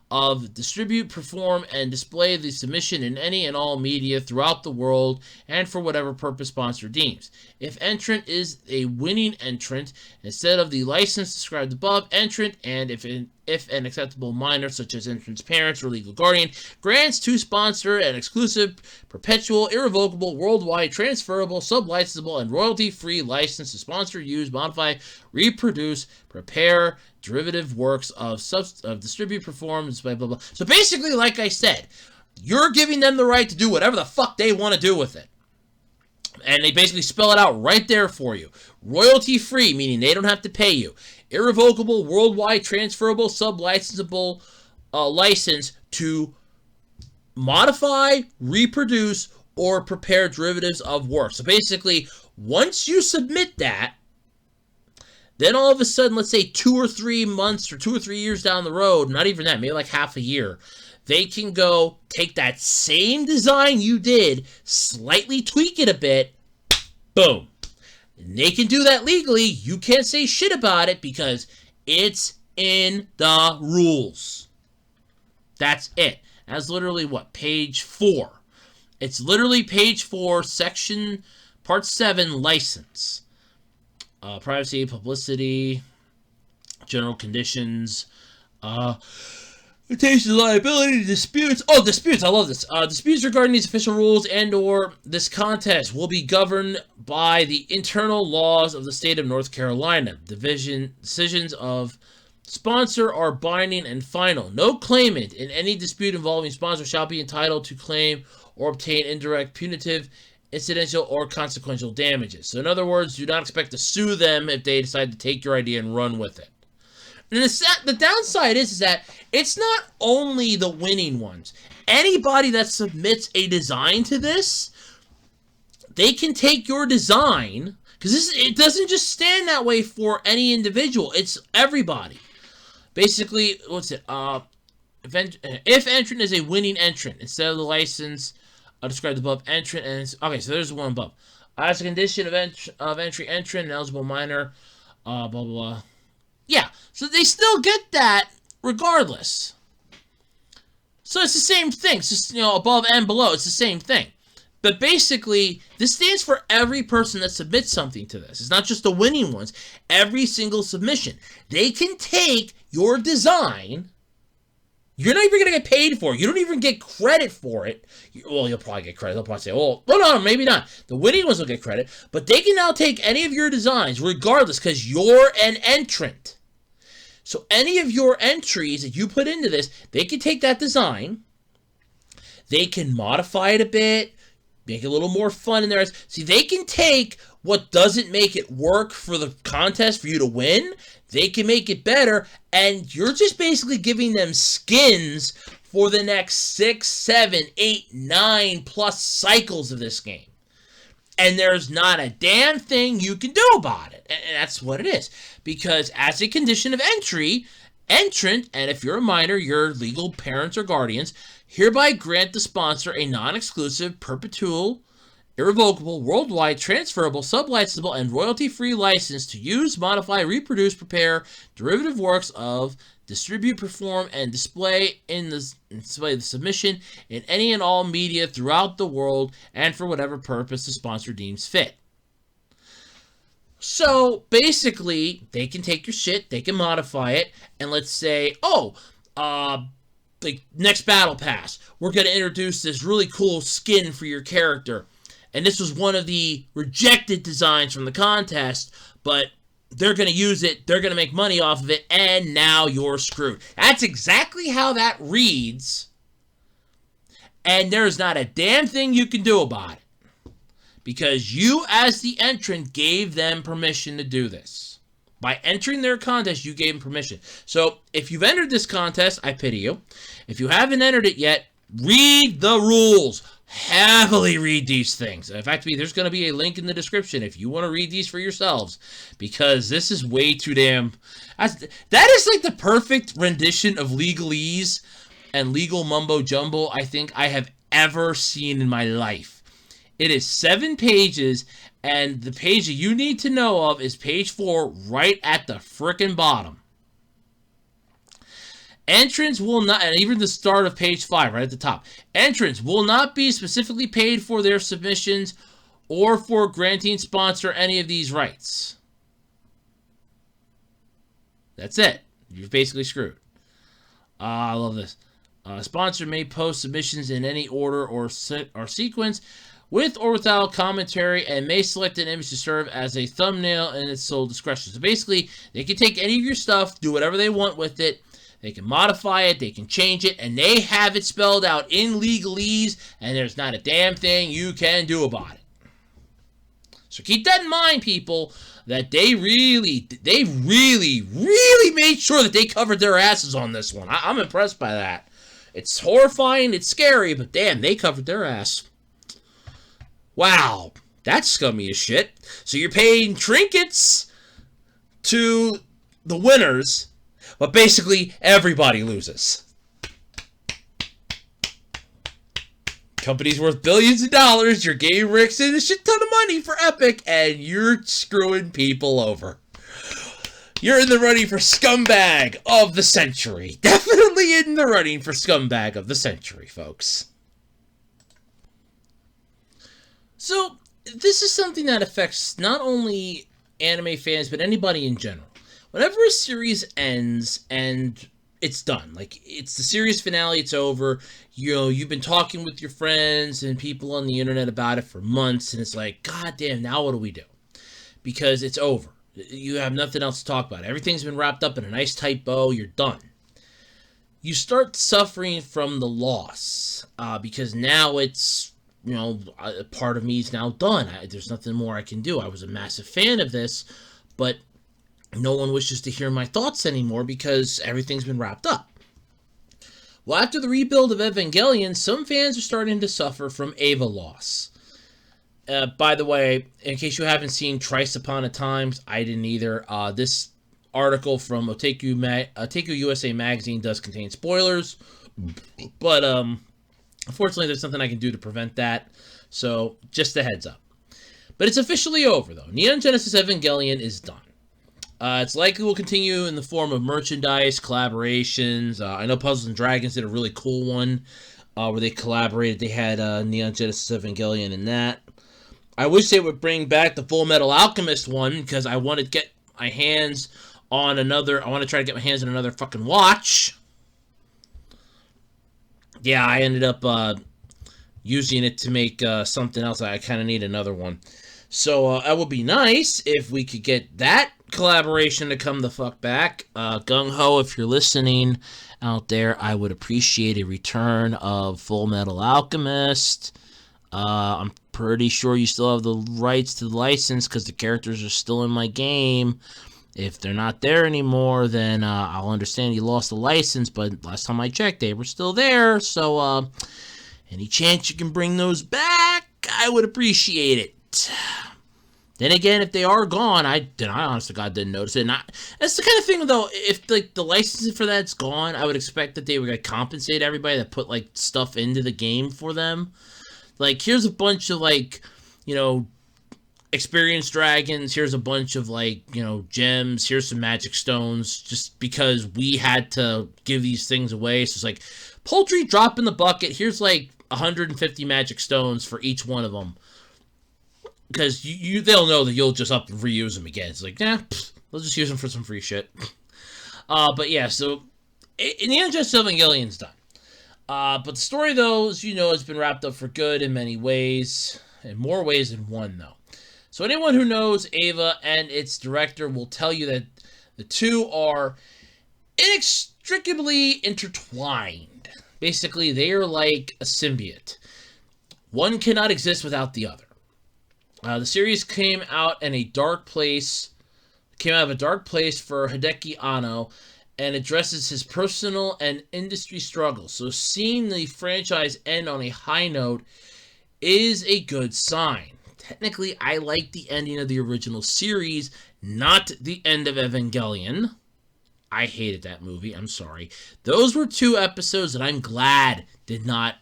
of, distribute, perform, and display the submission in any and all media throughout the world and for whatever purpose sponsor deems. If entrant is a winning entrant, instead of the license described above, entrant, and if an acceptable minor, such as entrant's parents or legal guardian, grants to sponsor an exclusive, perpetual, irrevocable, worldwide, transferable, sub-licensable, and royalty-free license to sponsor, use, modify, reproduce, prepare, derivative works of distribute, perform, blah, blah, blah. So basically, like I said, you're giving them the right to do whatever the fuck they want to do with it. And they basically spell it out right there for you. Royalty-free, meaning they don't have to pay you. Irrevocable, worldwide, transferable, sub-licensable license to modify, reproduce, or prepare derivatives of work. So basically, once you submit that, then all of a sudden, let's say 2 or 3 months or 2 or 3 years down the road, not even that, maybe like half a year, they can go take that same design you did, slightly tweak it a bit, boom. And they can do that legally. You can't say shit about it because it's in the rules. That's it. That's literally what? Page 4. It's literally page 4, section, part 7, license. Privacy, publicity, general conditions, limitations of liability, disputes. Oh, disputes. I love this. Disputes regarding these official rules and or this contest will be governed by the internal laws of the state of North Carolina. Decisions of sponsor are binding and final. No claimant in any dispute involving sponsor shall be entitled to claim or obtain indirect, punitive, incidental, or consequential damages. So in other words, do not expect to sue them if they decide to take your idea and run with it. And the downside is that it's not only the winning ones. Anybody that submits a design to this, they can take your design, because it doesn't just stand that way for any individual. It's everybody. Basically, what's it? If entrant is a winning entrant, instead of the license described above, entrant, and okay, so there's the one above. As a condition of entry, entrant, and eligible minor, blah, blah, blah. Yeah, so they still get that regardless. So it's the same thing. It's just, above and below, it's the same thing. But basically, this stands for every person that submits something to this. It's not just the winning ones. Every single submission. They can take your design. You're not even going to get paid for it. You don't even get credit for it. Well, you'll probably get credit. They'll probably say, oh, no, maybe not. The winning ones will get credit. But they can now take any of your designs regardless because you're an entrant. So any of your entries that you put into this, they can take that design. They can modify it a bit. Make it a little more fun in there. See, they can take what doesn't make it work for the contest for you to win. They can make it better, and you're just basically giving them skins for the next 6, 7, 8, 9 plus cycles of this game. And there's not a damn thing you can do about it. And that's what it is. Because as a condition of entry, entrant, and if you're a minor, your legal parents or guardians, hereby grant the sponsor a non-exclusive, perpetual, irrevocable, worldwide, transferable, sub-licensable, and royalty-free license to use, modify, reproduce, prepare derivative works of, distribute, perform, and display the submission in any and all media throughout the world and for whatever purpose the sponsor deems fit. So basically, they can take your shit, they can modify it, and let's say, like, next battle pass, we're going to introduce this really cool skin for your character. And this was one of the rejected designs from the contest, but they're going to use it, they're going to make money off of it, and now you're screwed. That's exactly how that reads, and there's not a damn thing you can do about it. Because you, as the entrant, gave them permission to do this. By entering their contest, you gave them permission. So, if you've entered this contest, I pity you. If you haven't entered it yet, read the rules. Heavily read these things. In fact, there's going to be a link in the description if you want to read these for yourselves. Because this is way too damn... That is like the perfect rendition of legalese and legal mumbo-jumbo I think I have ever seen in my life. It is 7 pages, and the page that you need to know of is page 4, right at the frickin' bottom. Entrants will not, and even the start of page 5, right at the top. Entrants will not be specifically paid for their submissions or for granting sponsor any of these rights. That's it. You're basically screwed. I love this. Sponsor may post submissions in any order or sequence, with or without commentary, and may select an image to serve as a thumbnail in its sole discretion. So basically, they can take any of your stuff, do whatever they want with it. They can modify it, they can change it, and they have it spelled out in legalese, and there's not a damn thing you can do about it. So keep that in mind, people, that they really made sure that they covered their asses on this one. I'm impressed by that. It's horrifying, it's scary, but damn, they covered their ass. Wow, that's scummy as shit. So you're paying trinkets to the winners, but basically everybody loses. Company's worth billions of dollars, your game ricks in a shit ton of money for Epic, and you're screwing people over. You're in the running for scumbag of the century. Definitely in the running for scumbag of the century, folks. So, this is something that affects not only anime fans, but anybody in general. Whenever a series ends and it's done, like, it's the series finale, it's over, you know, you've been talking with your friends and people on the internet about it for months, and it's like, God damn, now what do we do? Because it's over. You have nothing else to talk about. Everything's been wrapped up in a nice tight bow, you're done. You start suffering from the loss, because now it's, you know, a part of me is now done. There's nothing more I can do. I was a massive fan of this, but no one wishes to hear my thoughts anymore because everything's been wrapped up. Well, after the rebuild of Evangelion, some fans are starting to suffer from Eva Loss. By the way, in case you haven't seen Trice Upon a Time, I didn't either. This article from Otaku USA Magazine does contain spoilers, but unfortunately, there's something I can do to prevent that, so just a heads up. But it's officially over, though. Neon Genesis Evangelion is done. It's likely will continue in the form of merchandise, collaborations. I know Puzzles & Dragons did a really cool one where they collaborated. They had Neon Genesis Evangelion in that. I wish they would bring back the Full Metal Alchemist one because I want to get my hands on another. I want to try to get my hands on another fucking watch. Yeah, I ended up using it to make something else. I kind of need another one. So it would be nice if we could get that collaboration to come the fuck back. Gung Ho, if you're listening out there, I would appreciate a return of Full Metal Alchemist. I'm pretty sure you still have the rights to the license because the characters are still in my game. If they're not there anymore, then I'll understand you lost the license, but last time I checked, they were still there, so any chance you can bring those back, I would appreciate it. Then again, if they are gone, I honest to God didn't notice it. That's the kind of thing, though, if like the license for that's gone, I would expect that they would like, compensate everybody that put like stuff into the game for them. Like, here's a bunch of like, you know, experienced dragons, here's a bunch of like, you know, gems, here's some magic stones, just because we had to give these things away. So it's like, poultry, drop in the bucket, here's like 150 magic stones for each one of them. Because they'll know that you'll just up and reuse them again. It's like, they'll just use them for some free shit. But yeah, so Neon Genesis Evangelion's done. But the story, though, as you know, has been wrapped up for good in many ways, in more ways than one, though. So anyone who knows Eva and its director will tell you that the two are inextricably intertwined. Basically, they are like a symbiote. One cannot exist without the other. The series came out of a dark place for Hideki Anno, and addresses his personal and industry struggles. So seeing the franchise end on a high note is a good sign. Technically, I like the ending of the original series, not the end of Evangelion. I hated that movie. I'm sorry. Those were 2 episodes that I'm glad did not...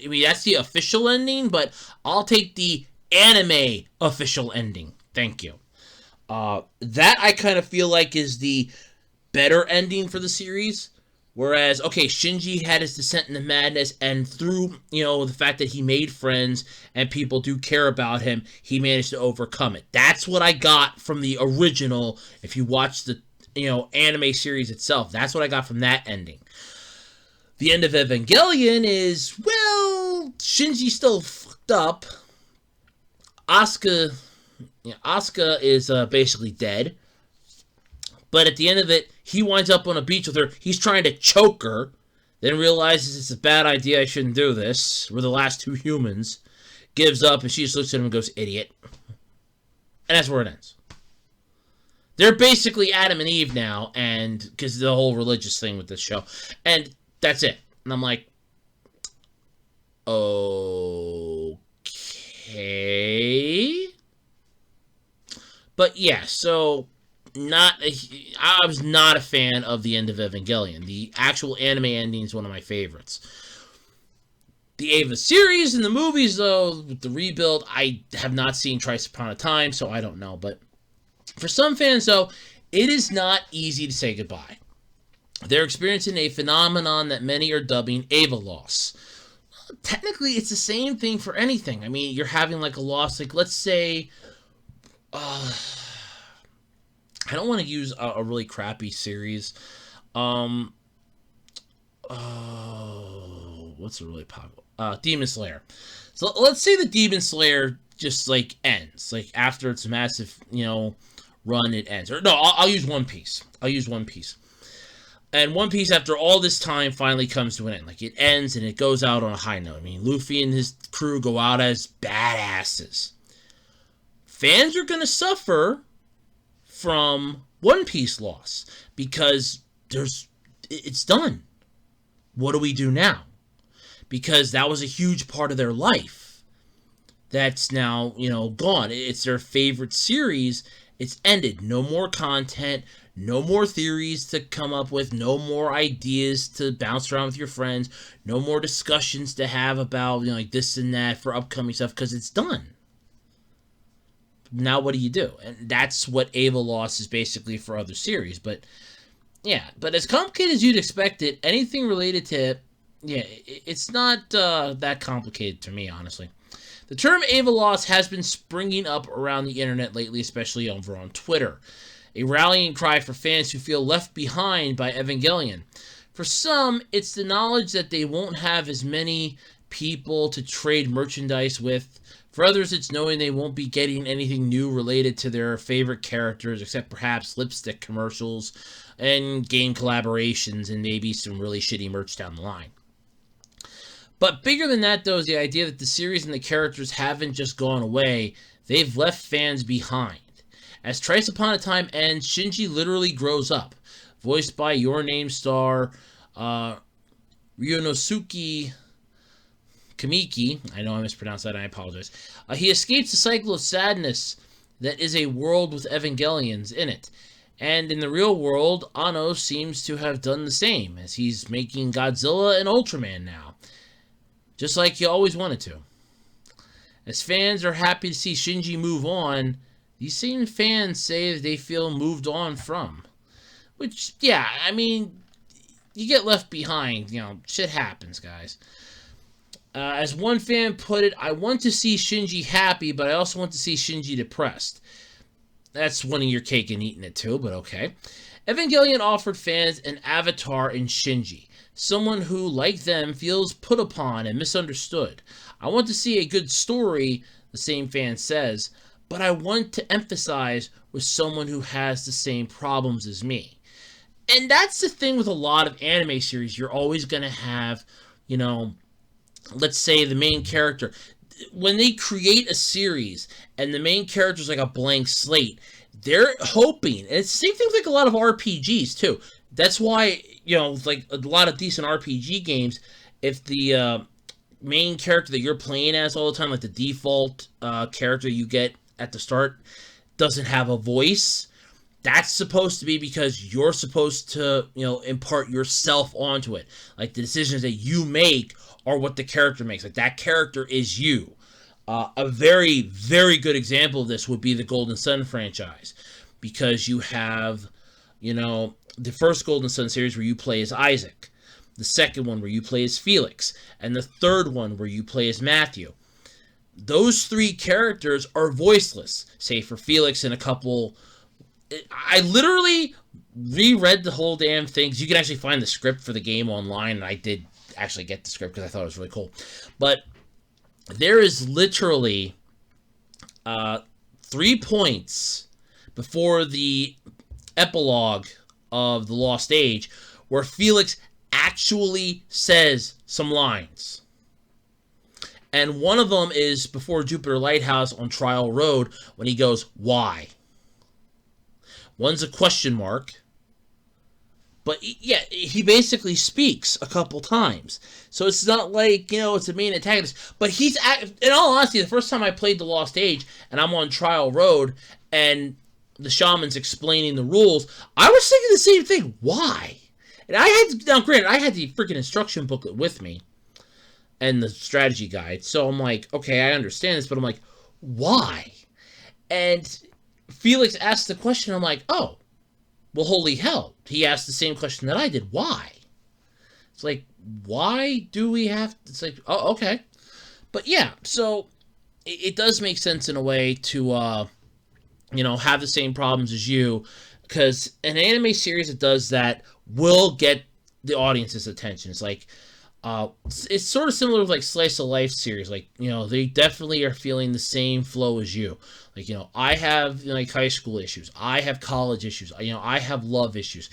I mean, that's the official ending, but I'll take the anime official ending. Thank you. That I kind of feel like is the better ending for the series. Whereas, okay, Shinji had his descent into madness, and through, the fact that he made friends and people do care about him, he managed to overcome it. That's what I got from the original, if you watch the, anime series itself. That's what I got from that ending. The end of Evangelion is, well, Shinji's still fucked up. Asuka is basically dead. But at the end of it, he winds up on a beach with her. He's trying to choke her. Then realizes it's a bad idea. I shouldn't do this. We're the last 2 humans. Gives up, and she just looks at him and goes, idiot. And that's where it ends. They're basically Adam and Eve now, and because the whole religious thing with this show. And that's it. And I'm like, okay. But yeah, so... I was not a fan of the end of Evangelion. The actual anime ending is one of my favorites. The Eva series and the movies, though, with the rebuild, I have not seen Thrice Upon a Time, so I don't know. But for some fans, though, it is not easy to say goodbye. They're experiencing a phenomenon that many are dubbing Eva Loss. Technically, it's the same thing for anything. I mean, you're having like a loss, like let's say... I don't want to use a really crappy series. What's a really popular? Demon Slayer. So let's say the Demon Slayer just like ends. Like after its massive, run, it ends. Or no, I'll use One Piece. And One Piece, after all this time, finally comes to an end. Like it ends and it goes out on a high note. I mean, Luffy and his crew go out as badasses. Fans are gonna suffer from One Piece loss because it's done. What do we do now? Because that was a huge part of their life that's now, gone. It's their favorite series. It's ended. No more content, no more theories to come up with, no more ideas to bounce around with your friends, no more discussions to have about, like this and that for upcoming stuff because it's done. Now what do you do? And that's what Eva Loss is basically for other series. But yeah, but as complicated as you'd expect it, anything related to it, it's not that complicated to me, honestly. The term Eva Loss has been springing up around the internet lately, especially over on Twitter. A rallying cry for fans who feel left behind by Evangelion. For some, it's the knowledge that they won't have as many people to trade merchandise with. For others, it's knowing they won't be getting anything new related to their favorite characters, except perhaps lipstick commercials and game collaborations and maybe some really shitty merch down the line. But bigger than that, though, is the idea that the series and the characters haven't just gone away, they've left fans behind. As Thrice Upon a Time ends, Shinji literally grows up, voiced by Your Name star Ryunosuke Kamiki. I know I mispronounced that, I apologize. He escapes the cycle of sadness that is a world with Evangelions in it. And in the real world, Anno seems to have done the same, as he's making Godzilla and Ultraman now. Just like he always wanted to. As fans are happy to see Shinji move on, these same fans say that they feel moved on from. Which, yeah, I mean, you get left behind, shit happens, guys. As one fan put it, I want to see Shinji happy, but I also want to see Shinji depressed. That's one of your cake and eating it too, but okay. Evangelion offered fans an avatar in Shinji. someone who, like them, feels put upon and misunderstood. I want to see a good story, the same fan says, but I want to emphasize with someone who has the same problems as me. And that's the thing with a lot of anime series. You're always going to have, you know, let's say the main character. When they create a series and the main character is like a blank slate, they're hoping, and it's the same thing with like a lot of RPGs too. That's why, you know, like a lot of decent RPG games, if the main character that you're playing as all the time, like the default character you get at the start, doesn't have a voice, that's supposed to be because you're supposed to, you know, impart yourself onto it. Like the decisions that you make are what the character makes. Like that character is you. A very, very good example of this would be the Golden Sun franchise, because you have, you know, the first Golden Sun series where you play as Isaac, the second one where you play as Felix, and the third one where you play as Matthew. Those three characters are voiceless, save for Felix and a couple. I literally reread the whole damn thing, because you can actually find the script for the game online, and I did actually get the script because I thought it was really cool. But there is literally 3 points before the epilogue of The Lost Age where Felix actually says some lines. And one of them is before Jupiter Lighthouse on Trial Road when he goes, "Why?" One's a question mark. But yeah, he basically speaks a couple times. So it's not like, you know, it's a main antagonist. But he's, in all honesty, the first time I played The Lost Age and I'm on Trial Road and the shaman's explaining the rules, I was thinking the same thing. Why? And I had, now granted, I had the freaking instruction booklet with me and the strategy guide. So I'm like, okay, I understand this, but I'm like, why? And Felix asked the question, I'm like, oh, well, holy hell. He asked the same question that I did. Why? It's like, why do we have... It's like, oh, okay. But yeah, so it does make sense in a way to, you know, have the same problems as you. Because an anime series that does that will get the audience's attention. It's like, it's sort of similar with like Slice of Life series. Like, you know, they definitely are feeling the same flow as you. Like, you know, I have like high school issues. I have college issues. You know, I have love issues.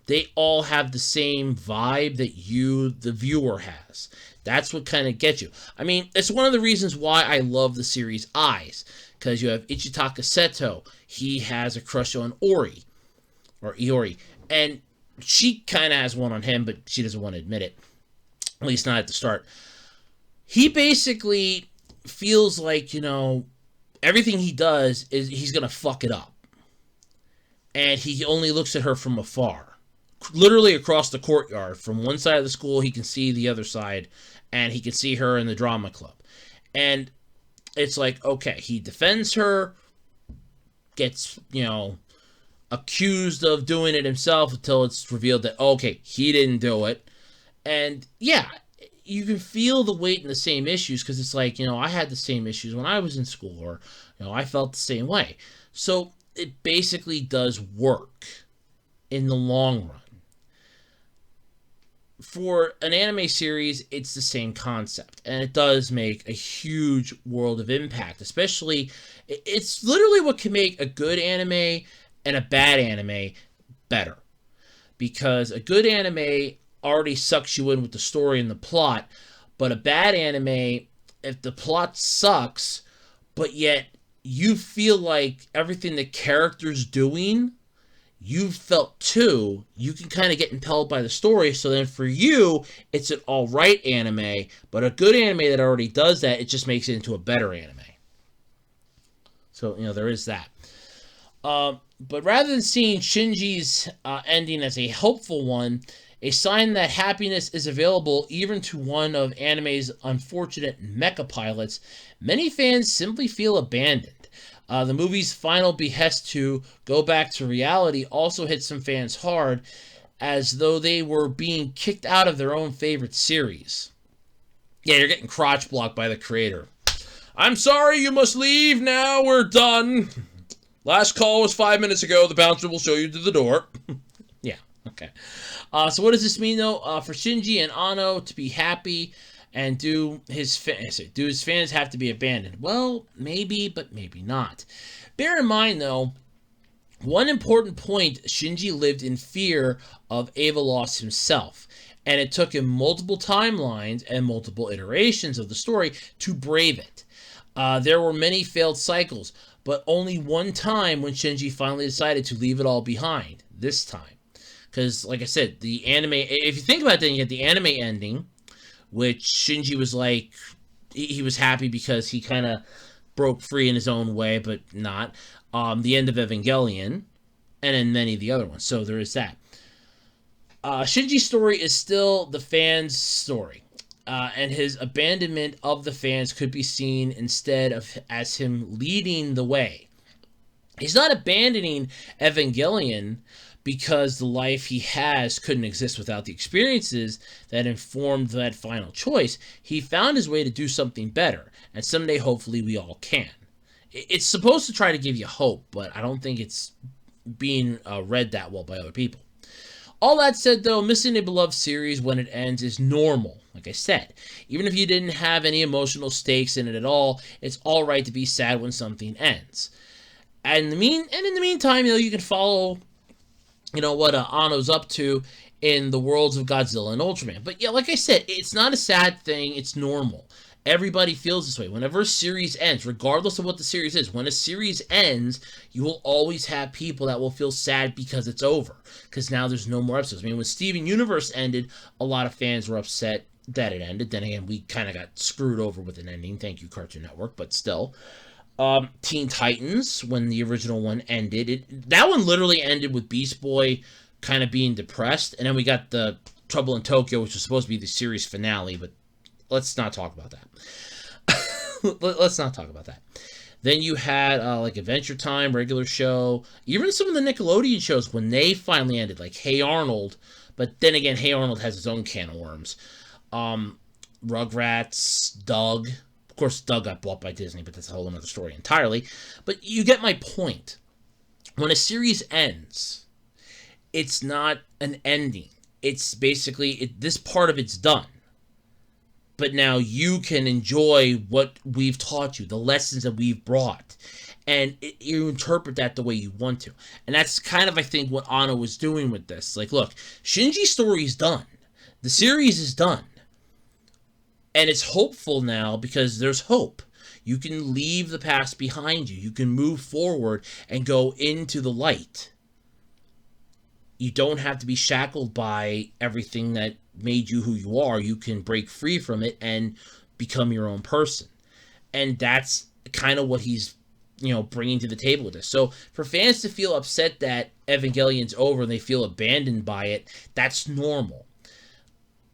They all have the same vibe that you, the viewer, has. That's what kind of gets you. I mean, it's one of the reasons why I love the series Eyes. Because you have Ichitaka Seto. He has a crush on Ori. Or Iori. And she kind of has one on him, but she doesn't want to admit it. At least not at the start. He basically feels like, you know, everything he does is he's going to fuck it up. And he only looks at her from afar. Literally across the courtyard. From one side of the school, he can see the other side. And he can see her in the drama club. And it's like, okay, he defends her. Gets, you know, accused of doing it himself until it's revealed that, okay, he didn't do it. And yeah, you can feel the weight in the same issues, because it's like, you know, I had the same issues when I was in school, or, you know, I felt the same way. So it basically does work in the long run. For an anime series, it's the same concept, and it does make a huge world of impact. Especially, it's literally what can make a good anime and a bad anime better. Because a good anime already sucks you in with the story and the plot, but a bad anime, if the plot sucks, but yet you feel like everything the character's doing, you felt too, you can kind of get impelled by the story. So then for you, it's an alright anime, but a good anime that already does that, it just makes it into a better anime. So, you know, there is that. But rather than seeing Shinji's ending as a hopeful one, a sign that happiness is available even to one of anime's unfortunate mecha pilots, many fans simply feel abandoned. The movie's final behest to go back to reality also hit some fans hard, as though they were being kicked out of their own favorite series. Yeah, you're getting crotch blocked by the creator. I'm sorry, you must leave now, we're done. Last call was 5 minutes ago, the bouncer will show you to the door. Yeah, Okay. So what does this mean, though? For Shinji and Ano to be happy and do his fans have to be abandoned? Well, maybe, but maybe not. Bear in mind, though, one important point, Shinji lived in fear of Eva Loss himself, and it took him multiple timelines and multiple iterations of the story to brave it. There were many failed cycles, but only one time when Shinji finally decided to leave it all behind, this time. Because, like I said, the anime, if you think about it, then you get the anime ending, which Shinji was like, he was happy because he kind of broke free in his own way, but not. The end of Evangelion, and then many of the other ones. So there is that. Shinji's story is still the fans' story. And his abandonment of the fans could be seen instead of as him leading the way. He's not abandoning Evangelion because the life he has couldn't exist without the experiences that informed that final choice. He found his way to do something better, and someday hopefully we all can. It's supposed to try to give you hope, but I don't think it's being read that well by other people. All that said, though, missing a beloved series when it ends is normal, like I said. Even if you didn't have any emotional stakes in it at all, it's alright to be sad when something ends. And in the meantime, you can follow, what Ano's up to in the worlds of Godzilla and Ultraman. But yeah, like I said, it's not a sad thing, it's normal. Everybody feels this way. Whenever a series ends, regardless of what the series is, when a series ends, you will always have people that will feel sad because it's over. Because now there's no more episodes. I mean, when Steven Universe ended, a lot of fans were upset that it ended. Then again, we kind of got screwed over with an ending. Thank you, Cartoon Network, but still. Teen Titans, when the original one ended, that one literally ended with Beast Boy kind of being depressed. And then we got the Trouble in Tokyo, which was supposed to be the series finale, but let's not talk about that. Let's not talk about that. Then you had like Adventure Time, regular show, even some of the Nickelodeon shows when they finally ended, like Hey Arnold. But then again, Hey Arnold has its own can of worms. Rugrats, Doug. Of course, Doug got bought by Disney, but that's a whole other story entirely. But you get my point. When a series ends, it's not an ending. It's basically, this part of it's done. But now you can enjoy what we've taught you, the lessons that we've brought. And you interpret that the way you want to. And that's kind of, I think, what Ano was doing with this. Like, look, Shinji's story is done. The series is done. And it's hopeful now because there's hope. You can leave the past behind you. You can move forward and go into the light. You don't have to be shackled by everything that made you who you are. You can break free from it and become your own person. And that's kind of what he's, bringing to the table with this. So for fans to feel upset that Evangelion's over and they feel abandoned by it, that's normal.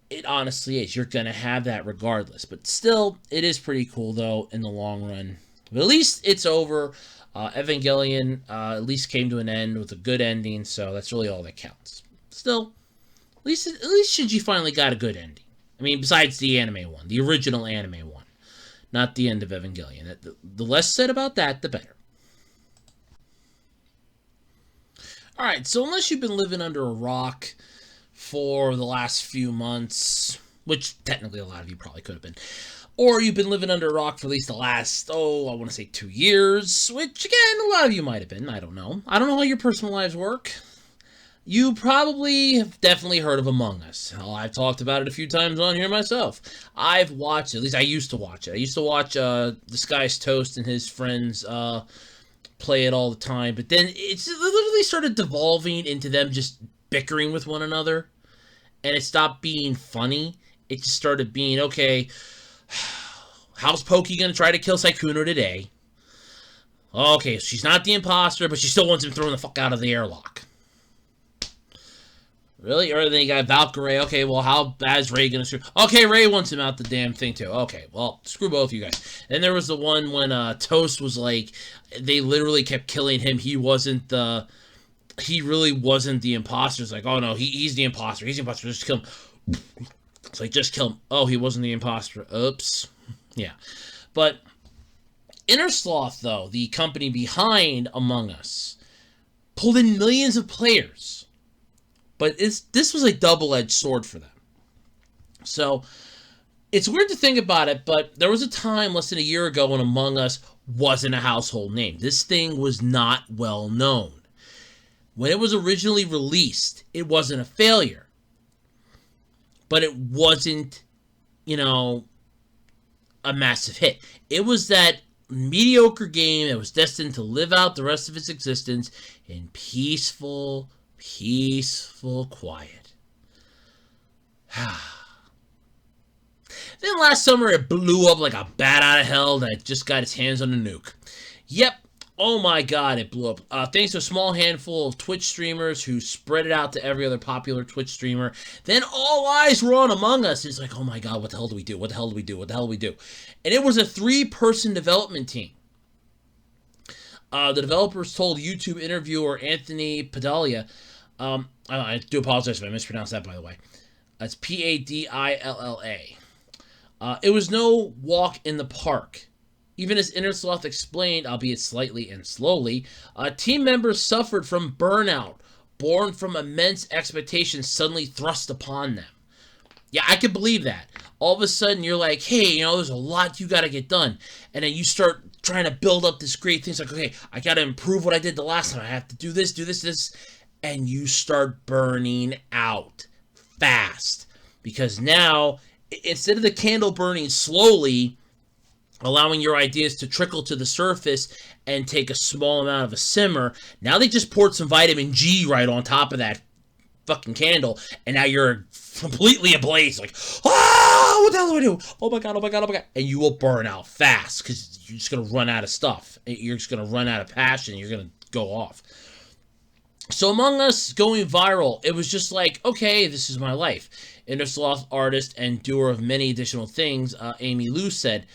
It honestly is. You're going to have that regardless. But still, it is pretty cool, though, in the long run. But at least it's over. Evangelion at least came to an end with a good ending, so that's really all that counts. Still, at least Shinji finally got a good ending. I mean, besides the anime one, the original anime one, not the end of Evangelion. The less said about that, the better. All right, so unless you've been living under a rock for the last few months, which technically a lot of you probably could have been, or you've been living under a rock for at least the last, I want to say 2 years, which, again, a lot of you might have been. I don't know. I don't know how your personal lives work. You probably have definitely heard of Among Us. Hell, I've talked about it a few times on here myself. I've watched it. At least I used to watch it. I used to watch This Guy's Toast and his friends play it all the time. But then it literally started devolving into them just bickering with one another. And it stopped being funny. It just started being, okay, how's Pokey going to try to kill Sykkuno today? Okay, she's not the imposter, but she still wants him thrown the fuck out of the airlock. Really? Or then you got Valkyrie. Okay, well, how bad is Ray going to screw? Okay, Ray wants him out the damn thing, too. Okay, well, screw both you guys. And there was the one when Toast was like, they literally kept killing him. He really wasn't the imposter. It's like, oh, no, he's the imposter. He's the imposter. Just kill him. It's like, just kill him. Oh, he wasn't the imposter. Oops. Yeah. But Inner Sloth, though, the company behind Among Us, pulled in millions of players But this was a double-edged sword for them. So it's weird to think about it, but there was a time less than a year ago when Among Us wasn't a household name. This thing was not well known. When it was originally released, it wasn't a failure. But it wasn't, a massive hit. It was that mediocre game that was destined to live out the rest of its existence in peaceful quiet. Then last summer it blew up like a bat out of hell that just got its hands on a nuke. Yep. Oh my god, it blew up. Thanks to a small handful of Twitch streamers who spread it out to every other popular Twitch streamer. Then all eyes were on Among Us. It's like, oh my god, what the hell do we do? What the hell do we do? What the hell do we do? And it was a 3-person development team. The developers told YouTube interviewer Anthony Padilla, I do apologize if I mispronounced that, by the way. It's Padilla. It was no walk in the park. Even as Innersloth explained, albeit slightly and slowly, team members suffered from burnout, born from immense expectations suddenly thrust upon them. Yeah, I can believe that. All of a sudden, you're like, hey, there's a lot you got to get done. And then you start trying to build up this great thing. It's like, okay, I got to improve what I did the last time. I have to do this. And you start burning out fast. Because now, instead of the candle burning slowly, allowing your ideas to trickle to the surface and take a small amount of a simmer, now they just poured some vitamin G right on top of that fucking candle, and now you're completely ablaze, like, what the hell do I do? Oh my god. And you will burn out fast, because you're just going to run out of stuff. You're just going to run out of passion, you're going to go off. So Among Us going viral, it was just like, okay, this is my life. Innersloth artist and doer of many additional things, Amy Lou said,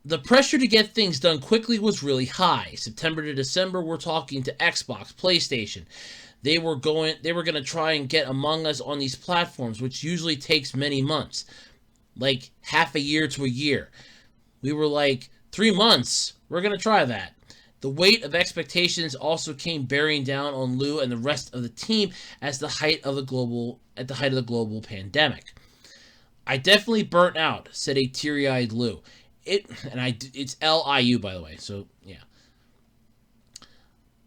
the pressure to get things done quickly was really high. September to December, we're talking to Xbox, PlayStation. They were going to try and get Among Us on these platforms, which usually takes many months, like half a year to a year. We were like, 3 months, we're going to try that. The weight of expectations also came bearing down on Lou and the rest of the team at the height of the global pandemic. I definitely burnt out, said a teary-eyed Lou. It's Liu, by the way, so yeah.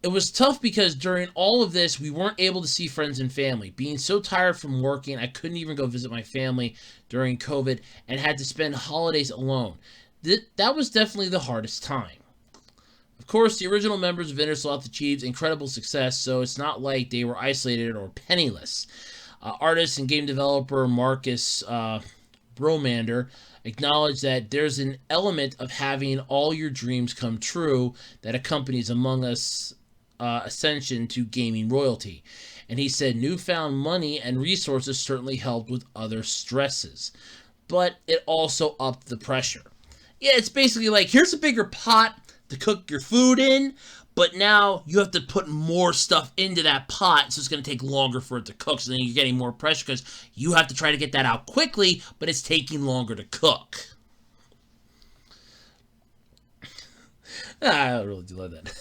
It was tough because during all of this, we weren't able to see friends and family. Being so tired from working, I couldn't even go visit my family during COVID and had to spend holidays alone. That was definitely the hardest time. Of course, the original members of Innersloth achieved incredible success, so it's not like they were isolated or penniless. Artist and game developer Marcus Bromander acknowledged that there's an element of having all your dreams come true that accompanies Among Us ascension to gaming royalty. And he said newfound money and resources certainly helped with other stresses, but it also upped the pressure. Yeah, it's basically like, here's a bigger pot to cook your food in, but now you have to put more stuff into that pot, so it's going to take longer for it to cook, so then you're getting more pressure because you have to try to get that out quickly, but it's taking longer to cook. I really do love that.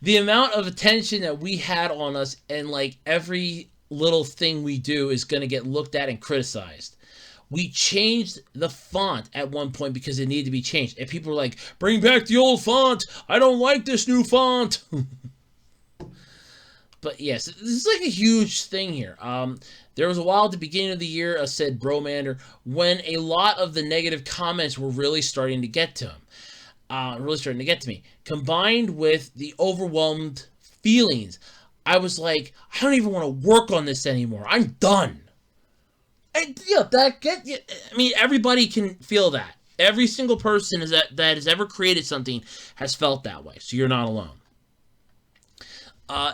The amount of attention that we had on us, and like every little thing we do is going to get looked at and criticized. We changed the font at one point because it needed to be changed. And people were like, bring back the old font. I don't like this new font. But yes, this is like a huge thing here. There was a while at the beginning of the year, said Bromander, when a lot of the negative comments were really starting to get to him. Really starting to get to me. Combined with the overwhelmed feelings, I was like, I don't even want to work on this anymore. I'm done. And, everybody can feel that. Every single person that has ever created something has felt that way, so you're not alone.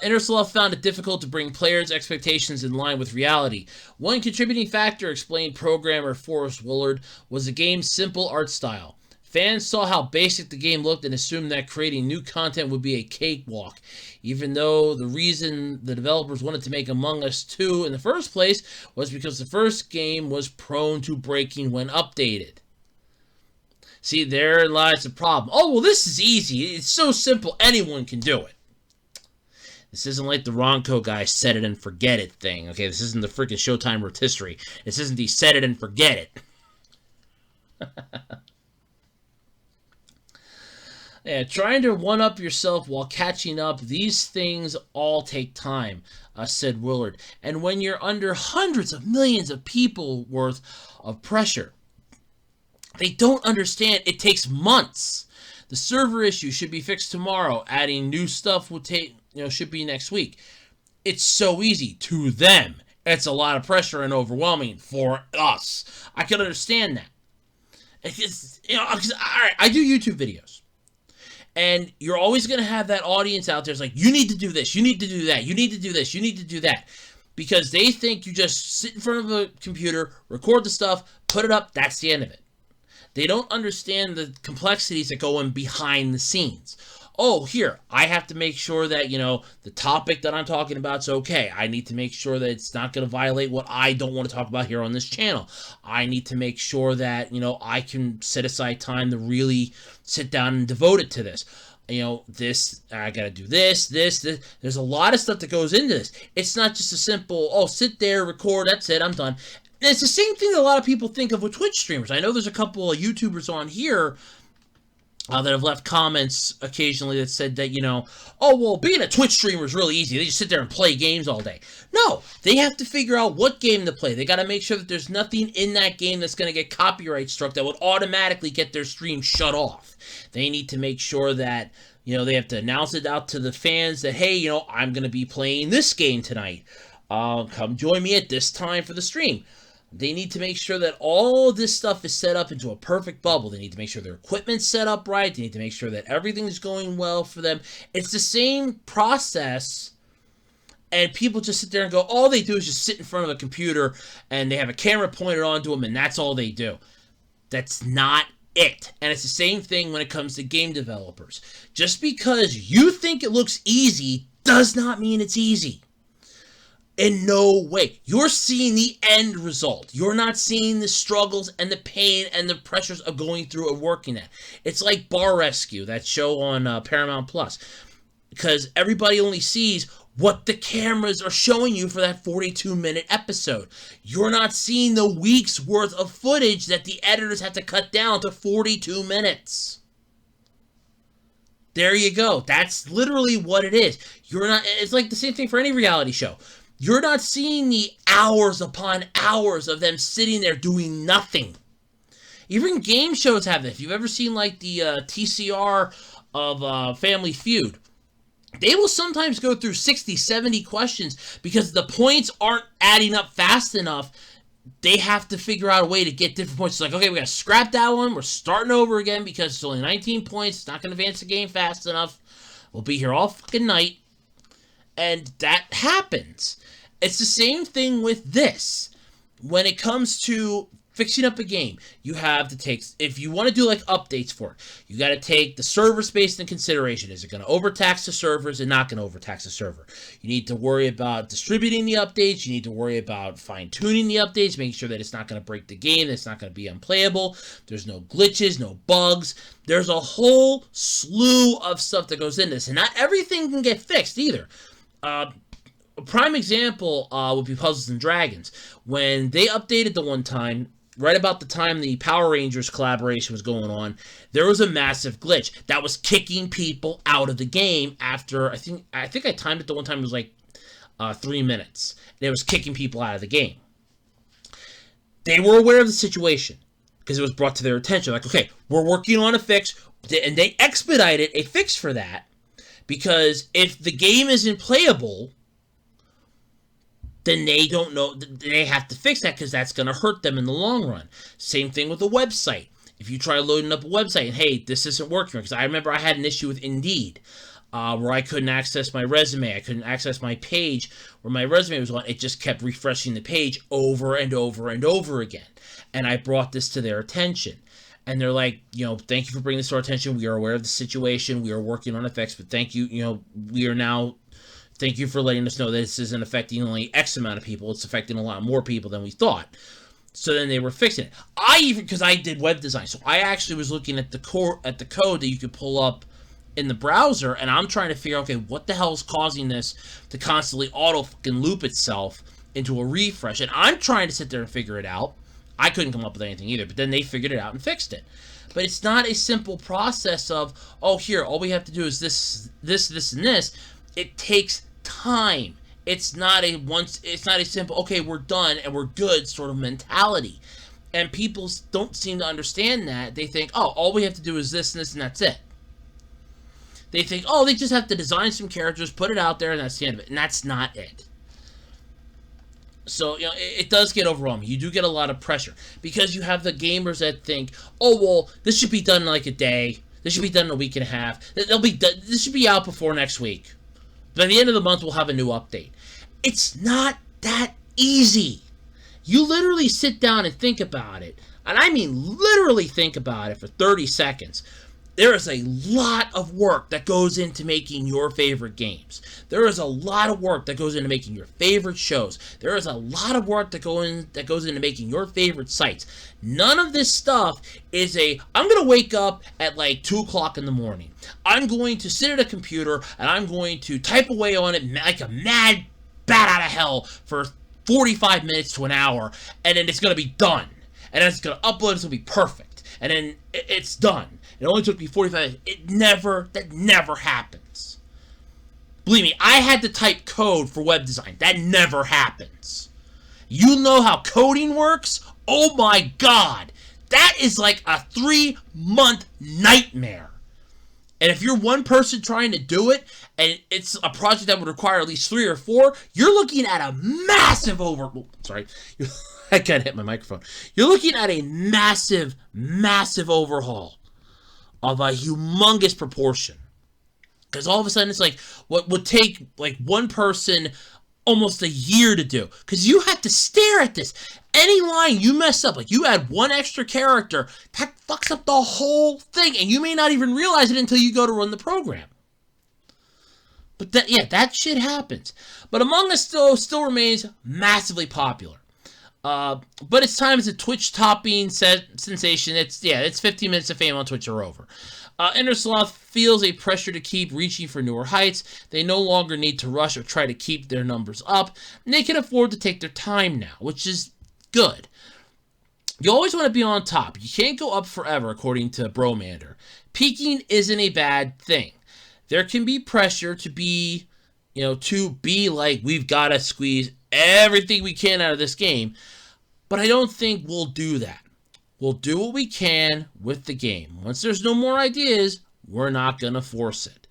Innersloth found it difficult to bring players' expectations in line with reality. One contributing factor, explained programmer Forrest Willard, was the game's simple art style. Fans saw how basic the game looked and assumed that creating new content would be a cakewalk, even though the reason the developers wanted to make Among Us 2 in the first place was because the first game was prone to breaking when updated. See, there lies the problem. Oh, well, this is easy. It's so simple. Anyone can do it. This isn't like the Ronco guy set it and forget it thing, okay? This isn't the freaking Showtime rotisserie. This isn't the set it and forget it. Yeah, trying to one-up yourself while catching up, these things all take time, said Willard. And when you're under hundreds of millions of people worth of pressure, they don't understand it takes months. The server issue should be fixed tomorrow. Adding new stuff will take, should be next week. It's so easy to them. It's a lot of pressure and overwhelming for us. I can understand that. It's, because, all right, I do YouTube videos. And you're always going to have that audience out there. It's like, you need to do this, you need to do that, you need to do this, you need to do that. Because they think you just sit in front of a computer, record the stuff, put it up, that's the end of it. They don't understand the complexities that go in behind the scenes. Oh, here, I have to make sure that, the topic that I'm talking about is okay. I need to make sure that it's not going to violate what I don't want to talk about here on this channel. I need to make sure that, I can set aside time to really sit down and devote it to this. This, I got to do this. There's a lot of stuff that goes into this. It's not just a simple, sit there, record, that's it, I'm done. And it's the same thing that a lot of people think of with Twitch streamers. I know there's a couple of YouTubers on here that have left comments occasionally that said that, being a Twitch streamer is really easy. They just sit there and play games all day. No, they have to figure out what game to play. They got to make sure that there's nothing in that game that's going to get copyright struck that would automatically get their stream shut off. They need to make sure that, they have to announce it out to the fans that, hey, I'm going to be playing this game tonight. Come join me at this time for the stream. They need to make sure that all this stuff is set up into a perfect bubble. They need to make sure their equipment's set up right. They need to make sure that everything's going well for them. It's the same process, and people just sit there and go, all they do is just sit in front of a computer, and they have a camera pointed onto them, and that's all they do. That's not it. And it's the same thing when it comes to game developers. Just because you think it looks easy does not mean it's easy. In no way. You're seeing the end result. You're not seeing the struggles and the pain and the pressures of going through and working that. It's like Bar Rescue, that show on Paramount Plus. Because everybody only sees what the cameras are showing you for that 42-minute episode. You're not seeing the week's worth of footage that the editors had to cut down to 42 minutes. There you go. That's literally what it is. It's like the same thing for any reality show. You're not seeing the hours upon hours of them sitting there doing nothing. Even game shows have this. If you've ever seen like the TCR of Family Feud, they will sometimes go through 60, 70 questions because the points aren't adding up fast enough. They have to figure out a way to get different points. It's like, okay, we got to scrap that one. We're starting over again because it's only 19 points. It's not going to advance the game fast enough. We'll be here all fucking night. And that happens. It's the same thing with this. When it comes to fixing up a game, you have to take, if you want to do like updates for it, you got to take the server space into consideration. Is it going to overtax the server? Is it not going to overtax the server? You need to worry about distributing the updates. You need to worry about fine-tuning the updates, making sure that it's not going to break the game, that it's not going to be unplayable. There's no glitches, no bugs. There's a whole slew of stuff that goes into this, and not everything can get fixed either. A prime example would be Puzzles and Dragons. When they updated the one time, right about the time the Power Rangers collaboration was going on, there was a massive glitch that was kicking people out of the game after, I think I timed it the one time, it was like 3 minutes. And it was kicking people out of the game. They were aware of the situation because it was brought to their attention. Like, okay, we're working on a fix, and they expedited a fix for that because if the game isn't playable, then they don't know, they have to fix that because that's going to hurt them in the long run. Same thing with a website. If you try loading up a website and, hey, this isn't working, because I remember I had an issue with Indeed where I couldn't access my resume. I couldn't access my page where my resume was on. It just kept refreshing the page over and over and over again. And I brought this to their attention. And they're like, thank you for bringing this to our attention. We are aware of the situation. We are working on a fix, but thank you. We are now... Thank you for letting us know that this isn't affecting only X amount of people. It's affecting a lot more people than we thought. So then they were fixing it. Because I did web design, so I actually was looking at the code that you could pull up in the browser, and I'm trying to figure out, okay, what the hell is causing this to constantly auto fucking loop itself into a refresh? And I'm trying to sit there and figure it out. I couldn't come up with anything either, but then they figured it out and fixed it. But it's not a simple process of, oh, here, all we have to do is this, and this. It takes time. It's not a simple, okay, we're done and we're good sort of mentality. And people don't seem to understand that. They think, oh, all we have to do is this, and that's it. They think, oh, they just have to design some characters, put it out there, and that's the end of it. And that's not it. So, it does get overwhelming. You do get a lot of pressure. Because you have the gamers that think, oh, well, this should be done in like a day. This should be done in a week and a half. This should be out before next week. By the end of the month, we'll have a new update. It's not that easy. You literally sit down and think about it. And I mean literally think about it for 30 seconds. There is a lot of work that goes into making your favorite games. There is a lot of work that goes into making your favorite shows. There is a lot of work that goes into making your favorite sites. None of this stuff is I'm going to wake up at like 2 o'clock in the morning. I'm going to sit at a computer and I'm going to type away on it like a mad bat out of hell for 45 minutes to an hour, and then it's going to be done. And then it's going to upload, it's going to be perfect. And then it's done. It only took me 45 minutes. That never happens. Believe me, I had to type code for web design. That never happens. You know how coding works? Oh my god. That is like a 3-month nightmare. And if you're one person trying to do it, and it's a project that would require at least 3 or 4, you're looking at a massive I can't hit my microphone. You're looking at a massive, massive overhaul of a humongous proportion. Because all of a sudden it's like what would take like one person almost a year to do. Because you have to stare at this. Any line you mess up, like you add one extra character, that fucks up the whole thing. And you may not even realize it until you go to run the program. But that shit happens. But Among Us still remains massively popular. But its time as a Twitch topping sensation, it's 15 minutes of fame on Twitch are over. Innersloth feels a pressure to keep reaching for newer heights. They no longer need to rush or try to keep their numbers up. And they can afford to take their time now, which is good. You always want to be on top. You can't go up forever, according to Bromander. Peaking isn't a bad thing. There can be pressure to be like, we've got to squeeze everything we can out of this game. But I don't think we'll do that. We'll do what we can with the game. Once there's no more ideas, we're not going to force it.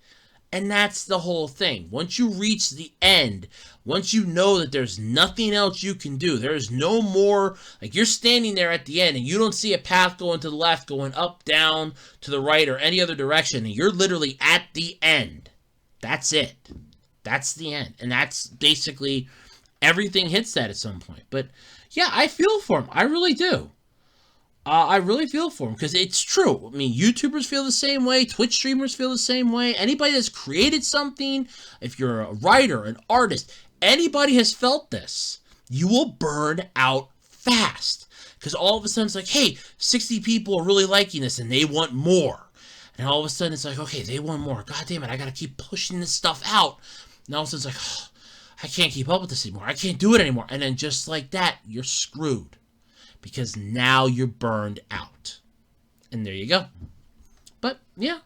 And that's the whole thing. Once you reach the end, once you know that there's nothing else you can do, there's no more, like you're standing there at the end and you don't see a path going to the left, going up, down, to the right, or any other direction, and you're literally at the end. That's it. That's the end. And that's basically everything hits that at some point. But yeah, I feel for him. I really do. I really feel for him because it's true. I mean, YouTubers feel the same way. Twitch streamers feel the same way. Anybody that's created something, if you're a writer, an artist, anybody has felt this. You will burn out fast because all of a sudden it's like, hey, 60 people are really liking this and they want more. And all of a sudden it's like, okay, they want more. God damn it, I got to keep pushing this stuff out. And all of a sudden it's like, oh, I can't keep up with this anymore. I can't do it anymore. And then just like that, you're screwed. Because now you're burned out. And there you go. But, yeah.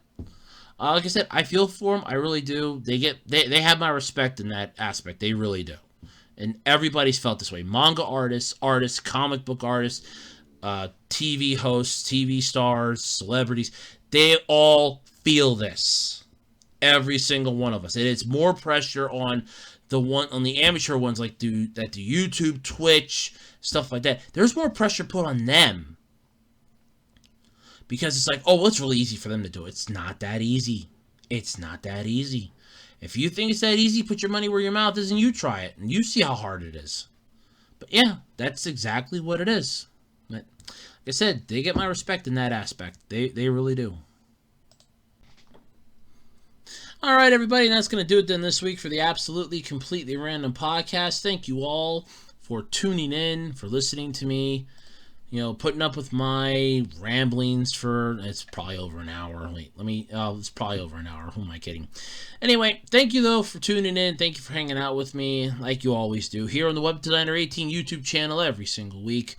Like I said, I feel for them. I really do. They have my respect in that aspect. They really do. And everybody's felt this way. Manga artists, comic book artists, TV hosts, TV stars, celebrities. They all feel this. Every single one of us. And it's more pressure on the amateur ones like the YouTube, Twitch, stuff like that. There's more pressure put on them. Because it's like, oh, well, it's really easy for them to do it. It's not that easy. It's not that easy. If you think it's that easy, put your money where your mouth is and you try it. And you see how hard it is. But yeah, that's exactly what it is. But like I said, they get my respect in that aspect. They really do. All right, everybody, and that's going to do it then this week for the Absolutely Completely Random podcast. Thank you all for tuning in, for listening to me, putting up with my ramblings for, it's probably over an hour. Wait, it's probably over an hour. Who am I kidding? Anyway, thank you, though, for tuning in. Thank you for hanging out with me, like you always do, here on the Web Designer 18 YouTube channel every single week.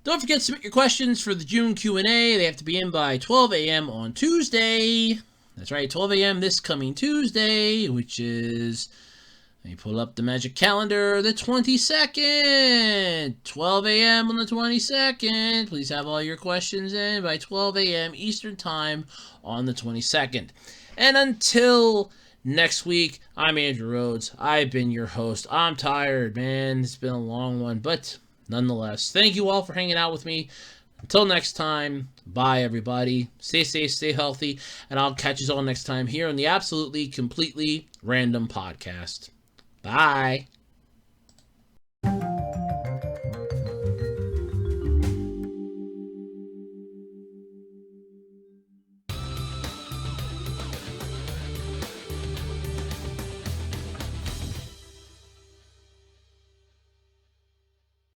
Don't forget to submit your questions for the June Q&A. They have to be in by 12 a.m. on Tuesday. That's right, 12 a.m. this coming Tuesday, which is, let me pull up the magic calendar, the 22nd. 12 a.m. on the 22nd. Please have all your questions in by 12 a.m. Eastern Time on the 22nd. And until next week, I'm Andrew Rhodes. I've been your host. I'm tired, man. It's been a long one, but nonetheless, thank you all for hanging out with me. Until next time, bye everybody. Stay safe, stay healthy, and I'll catch you all next time here on the Absolutely Completely Random Podcast. Bye.